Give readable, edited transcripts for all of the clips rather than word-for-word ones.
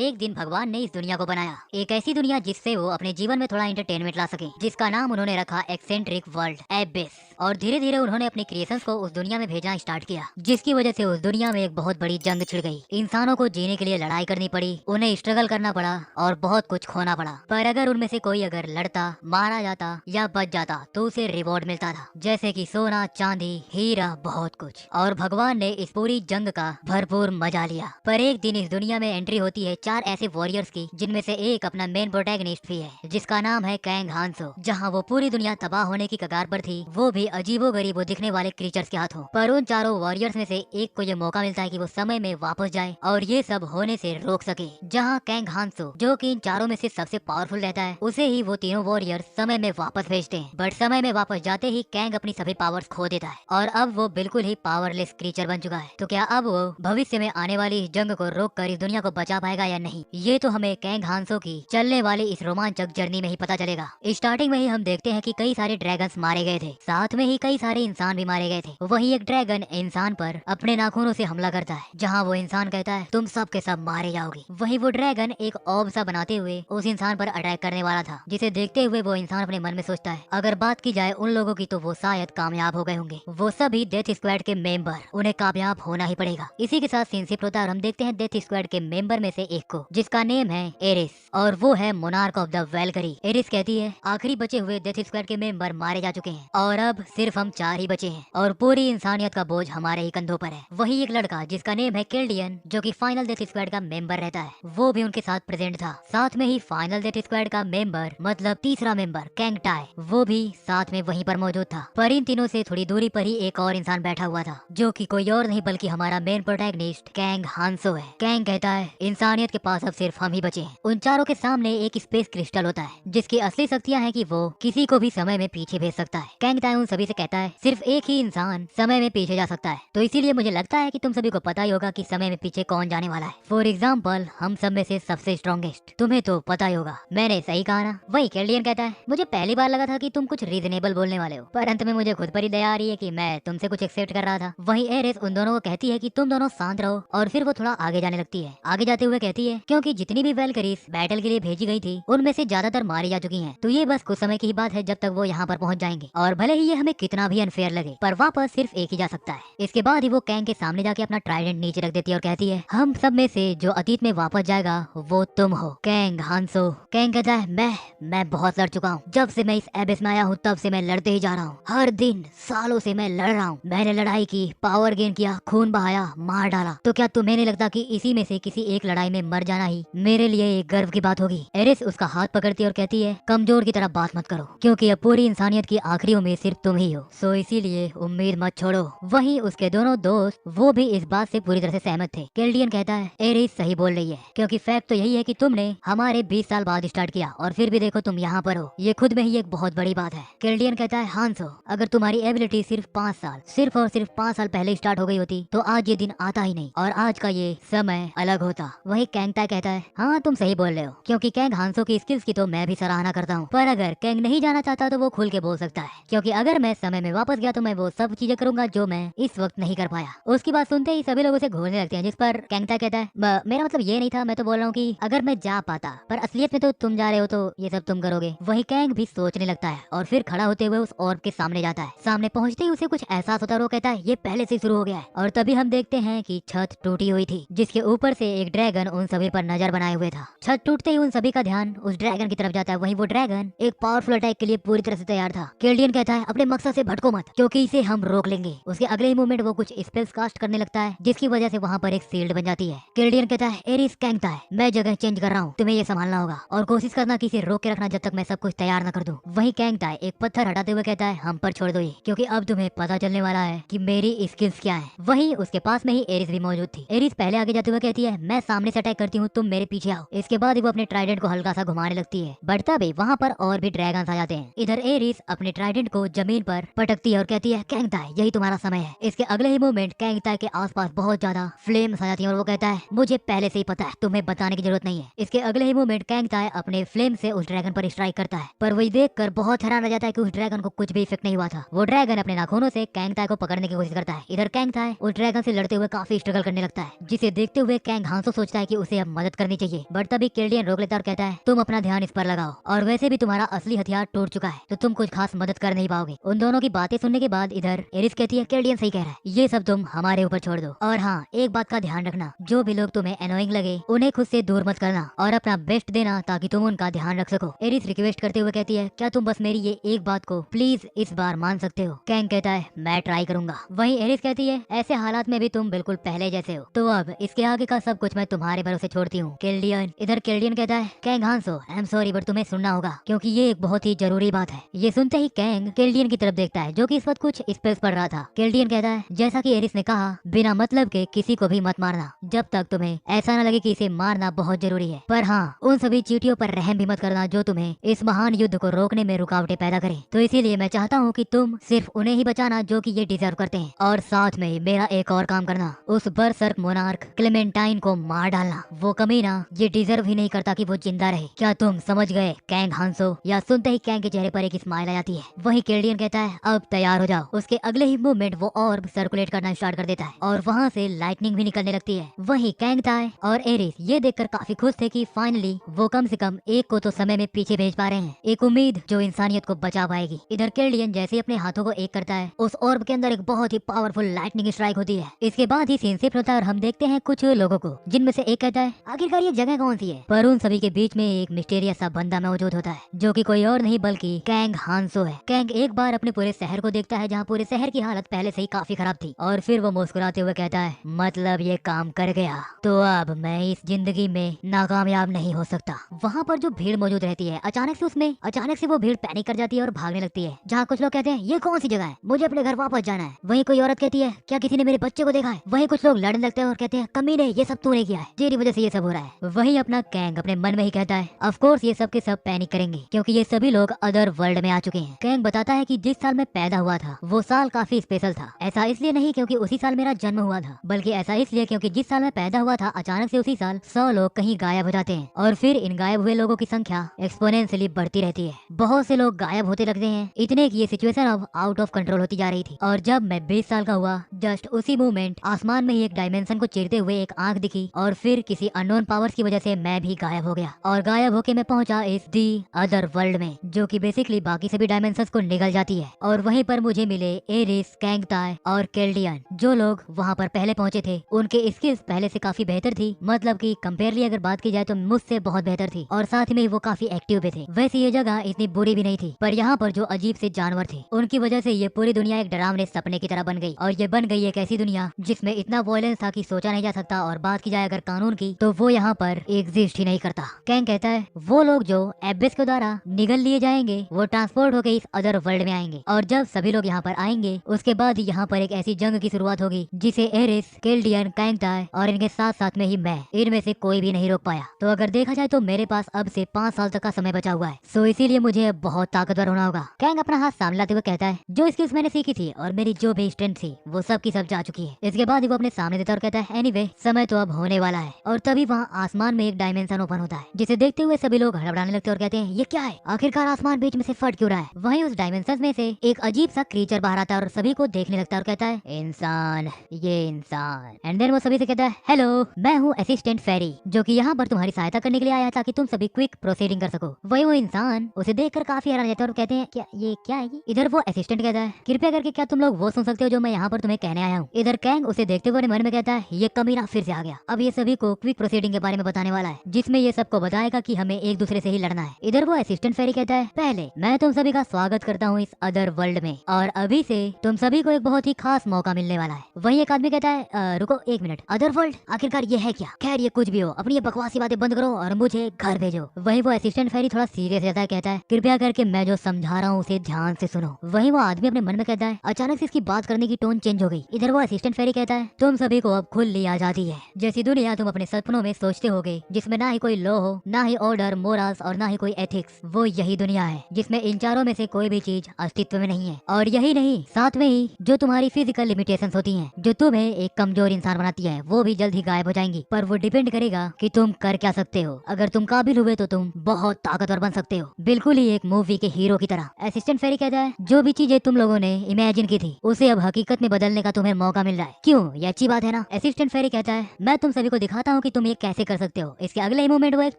एक दिन भगवान ने इस दुनिया को बनाया, एक ऐसी दुनिया जिससे वो अपने जीवन में थोड़ा एंटरटेनमेंट ला सके, जिसका नाम उन्होंने रखा एक्सेंट्रिक वर्ल्ड एबिस। और धीरे धीरे उन्होंने अपने क्रिएशंस को उस दुनिया में भेजना स्टार्ट किया, जिसकी वजह से उस दुनिया में एक बहुत बड़ी जंग छिड़ गई। इंसानों को जीने के लिए लड़ाई करनी पड़ी, उन्हें स्ट्रगल करना पड़ा और बहुत कुछ खोना पड़ा। पर अगर उनमें से कोई अगर लड़ता, मारा जाता या बच जाता तो उसे रिवॉर्ड मिलता था, जैसे कि सोना, चांदी, हीरा, बहुत कुछ। और भगवान ने इस पूरी जंग का भरपूर मजा लिया। पर एक दिन इस दुनिया में एंट्री होती है 4 ऐसे वॉरियर्स की, जिनमें से एक अपना मेन प्रोटैगनिस्ट भी है, जिसका नाम है कैंग हांसो। जहां वो पूरी दुनिया तबाह होने की कगार पर थी, वो भी अजीबो गरीबो दिखने वाले क्रीचर्स के हाथों। पर उन चारों वॉरियर्स में से एक को ये मौका मिलता है कि वो समय में वापस जाए और ये सब होने से रोक सके। जहां कैंग हांसो, जो कि इन चारों में से सबसे पावरफुल रहता है, उसे ही वो तीनों वॉरियर्स समय में वापस भेजते हैं। बट समय में वापस जाते ही कैंग अपनी सभी पावर्स खो देता है और अब वो बिल्कुल ही पावरलेस क्रीचर बन चुका है। तो क्या अब वो भविष्य में आने वाली इस जंग को रोक कर इस दुनिया को बचा पाएगा या नहीं, ये तो हमें कैंग हांसो की चलने वाली इस रोमांचक जर्नी में ही पता चलेगा। स्टार्टिंग में ही हम देखते हैं कि कई सारे ड्रैगन्स मारे गए थे, साथ में ही कई सारे इंसान भी मारे गए थे। वही एक ड्रैगन इंसान पर अपने नाखूनों से हमला करता है, जहाँ वो इंसान कहता है तुम सब के सब मारे जाओगे। वही वो ड्रैगन एक ऑब सा बनाते हुए उस इंसान पर अटैक करने वाला था, जिसे देखते हुए वो इंसान अपने मन में सोचता है अगर बात की जाए उन लोगों की तो वो शायद कामयाब हो गए होंगे। वो सभी डेथ स्क्वाड के मेंबर, उन्हें कामयाब होना ही पड़ेगा। इसी के साथ सीन शिफ्ट होता है और हम देखते हैं डेथ स्क्वाड के मेंबर में से एक को, जिसका नेम है एरिस, और वो है monarch of the Valkyrie. Eris कहती है आखिरी बचे हुए डेथ स्क्वाड के मेंबर मारे जा चुके हैं और अब सिर्फ हम 4 ही बचे हैं और पूरी इंसानियत का बोझ हमारे ही कंधों पर है। वही एक लड़का जिसका नेम है किल्डियन, जो कि फाइनल डेथ स्क्वाड का मेंबर रहता है, वो भी उनके साथ प्रेजेंट था। साथ में ही फाइनल डेथ स्क्वाड का मेंबर, मतलब तीसरा मेंबर कैंग टाई, वो भी साथ में वहीं पर मौजूद था। पर इन तीनों से थोड़ी दूरी पर ही एक और इंसान बैठा हुआ था, जो कि कोई और नहीं बल्कि हमारा मेन प्रोटैगनिस्ट कैंग हांसो है। कैंग कहता है इंसानियत के पास अब सिर्फ हम ही बचे हैं। उन चारों के सामने एक स्पेस क्रिस्टल होता है, जिसकी असली शक्तियां हैं कि वो किसी को भी समय में पीछे भेज सकता है। कैंग टाई उन सभी से कहता है सिर्फ एक ही इंसान समय में पीछे जा सकता है, तो इसीलिए मुझे लगता है कि तुम सभी को पता ही होगा कि समय में पीछे कौन जाने वाला है। फॉर एग्जाम्पल हम सब में से सबसे स्ट्रॉन्गेस्ट, तुम्हें तो पता ही होगा। मैंने सही कहा ना? वही कैल्डियन कहता है मुझे पहली बार लगा था कि तुम कुछ रीजनेबल बोलने वाले हो, पर अंत में मुझे खुद पर ही दया आ रही है कि मैं तुमसे कुछ एक्सेप्ट कर रहा था। वही एरिस उन दोनों को कहती है कि तुम दोनों शांत रहो, और फिर वो थोड़ा आगे जाने लगती है। आगे जाते हुए कहती है क्योंकि जितनी भी वेलकरीज बैटल के लिए भेजी गई थी, उनमें से ज्यादातर मारी जा चुकी हैं, तो ये बस कुछ समय की ही बात है जब तक वो यहाँ पर पहुँच जाएंगे, और भले ही ये हमें कितना भी अनफेयर लगे, पर वापस सिर्फ एक ही जा सकता है। इसके बाद ही वो कैंग के सामने जाके अपना ट्राइडेंट नीचे रख देती है और कहती है हम सब में से जो अतीत में वापस जाएगा वो तुम हो, कैंग हांसो। कैंग कहता है मैं बहुत लड़ चुका हूँ, जब से मैं इस एबिस में आया हूँ तब से मैं लड़ते ही जा रहा हूँ, हर दिन सालों से मैं लड़ रहा हूँ। मैंने लड़ाई की, पावर गेन किया, खून बहाया, मार डाला, तो क्या तुम्हें नहीं लगता कि इसी में से किसी एक लड़ाई में मर जाना ही मेरे लिए एक गर्व की बात होगी? एरिस उसका हाथ पकड़ती है और कहती है कमजोर की तरह बात मत करो, क्योंकि अब पूरी इंसानियत की आखिरी उम्मीद सिर्फ तुम ही हो, सो इसीलिए उम्मीद मत छोड़ो। वहीं उसके दोनों दोस्त वो भी इस बात से पूरी तरह से सहमत थे। केल्डियन कहता है एरिस सही बोल रही है, क्योंकि फैक्ट तो यही है कि तुमने हमारे 20 साल बाद स्टार्ट किया और फिर भी देखो तुम यहाँ पर हो, ये खुद में ही एक बहुत बड़ी बात है। केल्डियन कहता है हांसो, अगर तुम्हारी एबिलिटी सिर्फ 5 साल, सिर्फ और सिर्फ 5 साल पहले स्टार्ट हो गई होती तो आज ये दिन आता ही नहीं और आज का ये समय अलग होता। वही कैंग टाई कहता है हाँ तुम सही बोल रहे हो, क्योंकि कैंग हांसो की स्किल्स की तो मैं भी सराहना करता हूँ, पर अगर कैंग नहीं जाना चाहता तो वो खुल के बोल सकता है, क्योंकि अगर मैं समय में वापस गया तो मैं वो सब चीजें करूंगा जो मैं इस वक्त नहीं कर पाया। उसकी बात सुनते ही सभी लोगों से घूरने लगते हैं, जिस पर कैंग टाई कहता है मेरा मतलब ये नहीं था, मैं तो बोल रहा हूँ कि अगर मैं जा पाता, पर असलियत में तो तुम जा रहे हो तो ये सब तुम करोगे। वही कैंग भी सोचने लगता है और फिर खड़ा होते हुए उस ऑर्ब के सामने जाता है। सामने पहुंचते ही उसे कुछ एहसास होता है और वो कहता है ये पहले से शुरू हो गया है, और तभी हम देखते हैं कि छत टूटी हुई थी, जिसके ऊपर से एक ड्रैगन उन सभी पर नजर बनाए हुए था। छत टूटते ही उन सभी का ध्यान उस ड्रैगन की तरफ जाता है। वहीं वो ड्रैगन एक पावरफुल अटैक के लिए पूरी तरह से तैयार था। केल्डियन कहता है अपने मकसद से भटको मत, क्योंकि इसे हम रोक लेंगे। उसके अगले ही मोमेंट वो कुछ स्पेल्स कास्ट करने लगता है, जिसकी वजह से वहाँ पर एक शील्ड बन जाती है। केल्डियन कहता है एरिस कैंगता है, मैं जगह चेंज कर रहा हूँ, तुम्हें ये संभालना होगा और कोशिश करना कि इसे रोक के रखना जब तक मैं सब कुछ तैयार न कर दूं। वहीं कैंगता एक पत्थर हटाते हुए कहता है हम पर छोड़ दो ये, क्योंकि अब तुम्हें पता चलने वाला है कि मेरी स्किल्स क्या है। वहीं उसके पास में ही एरिस भी मौजूद थी। एरिस पहले आगे जाते हुए कहती है मैं सामने से अटैक करती हूँ, तुम मेरे पीछे आओ। इसके बाद वो अपने ट्राइडेंट को हल्का सा घुमाने लगती है, बढ़ता भी वहाँ पर और भी ड्रैगन्स आ जाते हैं। इधर एरिस अपने ट्राइडेंट को जमीन जमीन पर पटकती है और कहती है कैंग ताई यही तुम्हारा समय है। इसके अगले ही मोमेंट कैंग ताई के आसपास बहुत ज्यादा फ्लेम्स आ जाती है और वो कहता है मुझे पहले से ही पता है, तुम्हें बताने की जरूरत नहीं है। इसके अगले ही मोमेंट कैंग ताई अपने फ्लेम से उस ड्रैगन पर स्ट्राइक करता है, पर वही देखकर बहुत हैरान रह जाता है कि उस ड्रैगन को कुछ भी इफेक्ट नहीं हुआ था। वो ड्रैगन अपने नाखूनों से कैंग ताई को पकड़ने की कोशिश करता है। इधर कैंग ताई उस ड्रैगन से लड़ते हुए काफी स्ट्रगल करने लगता है, जिसे देखते हुए कैंग हांसो सोचता है कि उसे अब मदद करनी चाहिए। बट तभी केल्डियन रोक लेता है और कहता है तुम अपना ध्यान इस पर लगाओ, और वैसे भी तुम्हारा असली हथियार टूट चुका है तो तुम कुछ खास मदद कर नहीं पाओगे। उन दोनों की बातें सुनने के बाद इधर एरिस कहती है केल्डियन सही कह रहा है, ये सब तुम हमारे ऊपर छोड़ दो। और हाँ, एक बात का ध्यान रखना, जो भी लोग तुम्हें एनोइंग लगे उन्हें खुद से दूर मत करना और अपना बेस्ट देना ताकि तुम उनका ध्यान रख सको। एरिस रिक्वेस्ट करते हुए कहती है क्या तुम बस मेरी ये एक बात को प्लीज इस बार मान सकते हो। कैंग कहता है मैं ट्राई करूंगा। वहीं एरिस कहती है ऐसे हालात में भी तुम बिल्कुल पहले जैसे हो, तो अब इसके आगे का सब कुछ मैं तुम्हारे भरोसे छोड़ती हूँ केल्डियन। इधर केल्डियन कहता है कैंग हांसो आई एम सॉरी बट तुम्हें सुनना होगा क्योंकि ये एक बहुत ही जरूरी बात है। ये सुनते ही कैंग केल्डियन की तरफ देखता है जो कि इस वक्त कुछ स्पेस पढ़ रहा था। केल्डियन कहता है जैसा कि एरिस ने कहा बिना मतलब के किसी को भी मत मारना जब तक तुम्हें ऐसा न लगे कि इसे मारना बहुत जरूरी है, पर हाँ उन सभी चींटियों पर रहम भी मत करना जो तुम्हें इस महान युद्ध को रोकने में रुकावटें पैदा करें। तो इसीलिए मैं चाहता हूँ कि तुम सिर्फ उन्हें ही बचाना जो कि ये डिजर्व करते हैं, और साथ में मेरा एक और काम करना, उस बरसर्क मोनार्क क्लेमेंटाइन को मार डालना। वो कमीना ये डिजर्व ही नहीं करता कि वो जिंदा रहे। क्या तुम समझ गए कैंग हांसो? या सुनते ही कैंग के चेहरे पर एक स्माइल आ जाती है। वही केल्डियन कहता है अब तैयार हो जाओ। उसके अगले ही मूवमेंट वो ऑर्ब सर्कुलेट करना स्टार्ट कर देता है और वहाँ से लाइटनिंग भी निकलने लगती है। वही कैंग ताई और एरिस ये देखकर काफी खुश थे कि फाइनली वो कम से कम एक को तो समय में पीछे भेज पा रहे हैं, एक उम्मीद जो इंसानियत को बचा पाएगी। इधर केल्डियन जैसे ही अपने हाथों को एक करता है उस ऑर्ब के अंदर एक बहुत ही पावरफुल लाइटनिंग स्ट्राइक होती है। इसके बाद ही सीन शिफ्ट होता है और हम देखते हैं कुछ लोगों को, जिनमें से एक कहता है आखिरकार ये जगह कौन सी है, पर उन सभी के बीच में एक मिस्टीरियस सा बंदा मौजूद होता है जो कि कोई और नहीं बल्कि कैंग हांसो है। कैंग एक बार अपने पूरे शहर को देखता है जहाँ पूरे शहर की हालत पहले से ही काफी खराब थी, और फिर वो मुस्कुराते हुए कहता है मतलब ये काम कर गया तो अब मैं इस जिंदगी में नाकामयाब नहीं हो सकता। वहाँ पर जो भीड़ मौजूद रहती है अचानक से वो भीड़ पैनिक कर जाती है और भागने लगती है। जहाँ कुछ लोग कहते हैं ये कौन सी जगह है, मुझे अपने घर वापस जाना है। वहीं कोई औरत कहती है क्या किसी ने मेरे बच्चे को देखा है। वहीं कुछ लोग लड़ने लगते हैं और कहते हैं कमीने ये सब तूने किया है, तेरी वजह से ये सब हो रहा है। वहीं अपना कैंग अपने मन में ही कहता है ऑफ कोर्स ये सब के सब पैनिक करेंगे क्योंकि ये सभी लोग अदर वर्ल्ड में आ चुके हैं। कैंग बताता है कि जिस साल मैं पैदा हुआ था वो साल काफी स्पेशल था। ऐसा इसलिए नहीं क्योंकि उसी साल मेरा जन्म हुआ था, बल्कि ऐसा इसलिए क्योंकि जिस साल मैं पैदा हुआ था अचानक से उसी साल 100 लोग कहीं गायब हो जाते हैं और फिर इन गायब हुए लोगों की संख्या एक्सपोनेंशियली बढ़ती रहती है। बहुत से लोग गायब होते लगते हैं, इतने की ये सिचुएशन अब आउट ऑफ कंट्रोल होती जा रही थी। और जब मैं 20 साल का हुआ जस्ट उसी मोमेंट आसमान में ही एक डायमेंशन को चीरते हुए एक आंख दिखी और फिर किसी अननोन पावर्स की वजह से मैं भी गायब हो गया और गायब होके मैं पहुंचा इस दी अदर वर्ल्ड में जो कि बेसिकली बाकी सभी डायमेंशंस को निगल जाती है। और वहीं पर मुझे मिले एरिस, कैंग ताई और केल्डियन। जो लोग वहाँ पर पहले पहुँचे थे उनके स्किल्स पहले से काफी बेहतर थी, मतलब कि कंपेयरली अगर बात की जाए तो मुझसे बहुत बेहतर थी, और साथ में वो काफी एक्टिव भी थे। वैसे ये जगह इतनी बुरी भी नहीं थी, पर यहाँ पर जो अजीब से जानवर थे उनकी वजह से ये पूरी दुनिया एक डरावने सपने की तरह बन गई। और ये बन गई एक ऐसी दुनिया जिसमें इतना वायलेंस था कि सोचा नहीं जा सकता, और बात की जाए अगर कानून की तो वो यहाँ पर एग्जिस्ट ही नहीं करता। कैंग कहता है वो लोग जो एबिस के द्वारा निगल लिए जाएंगे वो ट्रांसपोर्ट होकर इस अदर वर्ल्ड में आएंगे, और जब सभी लोग यहाँ पर आएंगे उसके बाद ही यहाँ पर एक ऐसी जंग की शुरुआत होगी जिसे एरिस, केल्डियन, कैंग ताई और इनके साथ साथ में ही मैं, इनमें से कोई भी नहीं रोक पाया। तो अगर देखा जाए तो मेरे पास अब से 5 साल तक का समय बचा हुआ है, सो इसीलिए मुझे अब बहुत ताकतवर होना होगा। कैंग अपना हाथ सामने लाते हुए कहता है जो स्किल्स मैंने सीखी थी और मेरी जो भी स्ट्रेंथ थी वो सब की सब जा चुकी है। इसके बाद वो अपने सामने देता और कहता है एनीवे समय तो अब होने वाला है। और तभी वहाँ आसमान में एक डायमेंशन ओपन होता है जिसे देखते हुए सभी लोग हड़बड़ाने लगते हैं और कहते हैं ये क्या है, आखिरकार आसमान बीच में से फट क्यों रहा है। वहीं उस डायमेंशन में से एक अजीब सा क्रीचर बाहर आता है और सभी को देखने लगता है और कहता है इंसान, ये इंसान। एंड देन वो सभी से कहता है हेलो मैं हूँ असिस्टेंट फेरी जो कि यहाँ पर तुम्हारी सहायता करने के लिए आया है ताकि तुम सभी क्विक प्रोसीडिंग कर सको। वही वो इंसान उसे देखकर काफी हैरान रहता है और कहते हैं क्या ये क्या है ये? इधर वो असिस्टेंट कहता है कृपया करके क्या तुम लोग वो सुन सकते हो जो मैं यहाँ पर तुम्हें कहने आया हूँ। इधर कैंग उसे देखते हुए मन में कहता है ये कमीना फिर से आ गया, अब ये सभी को क्विक प्रोसीडिंग के बारे में बताने वाला है जिसमें ये सबको बताएगा कि हमें एक दूसरे से ही लड़ना है। इधर वो असिस्टेंट फेरी कहता है पहले मैं तुम सभी का स्वागत करता हूँ इस अदर वर्ल्ड में, और अभी से तुम सभी को एक बहुत ही खास मौका मिलने वाला है। वही एक आदमी कहता है रुको एक मिनट, अदर वर्ल्ड आखिरकार ये है क्या? खैर ये कुछ भी हो, अपनी ये बकवासी बातें बंद करो और मुझे घर भेजो। वही वो असिस्टेंट फेरी थोड़ा सीरियस रहता है, कहता है कृपया करके मैं जो समझा रहा हूँ उसे ध्यान से सुनो। वही वो आदमी अपने मन में कहता है अचानक से इसकी बात करने की टोन चेंज हो गई। इधर वो असिस्टेंट फेरी कहता है तुम सभी को अब खुली आजादी है, जैसी दुनिया तुम अपने सपनों में सोचते होगे जिसमें ना ही कोई लॉ हो, ना ही ऑर्डर, मोरल्स और ना ही कोई एथिक्स, वो यही दुनिया है जिसमें इन चारों में से कोई भी चीज अस्तित्व में नहीं है। और यही नहीं, साथ में ही जो तुम्हारी फिजिकल लिमिटेशंस होती हैं, जो तुम्हें एक कमजोर इंसान बनाती है, वो भी जल्द ही गायब हो जाएंगी। पर वो डिपेंड करेगा कि तुम कर क्या सकते हो। अगर तुम काबिल हुए तो तुम बहुत ताकतवर बन सकते हो, बिल्कुल ही एक मूवी के हीरो की तरह। असिस्टेंट फेरी कहता है जो भी चीजें तुम लोगों ने इमेजिन की थी उसे अब हकीकत में बदलने का तुम्हें मौका मिल रहा है। क्यों, ये अच्छी बात है ना। असिस्टेंट फेरी कहता है मैं तुम सभी को दिखाता हूँ कि तुम ये कैसे कर सकते हो। इसके अगले ही मोमेंट वो एक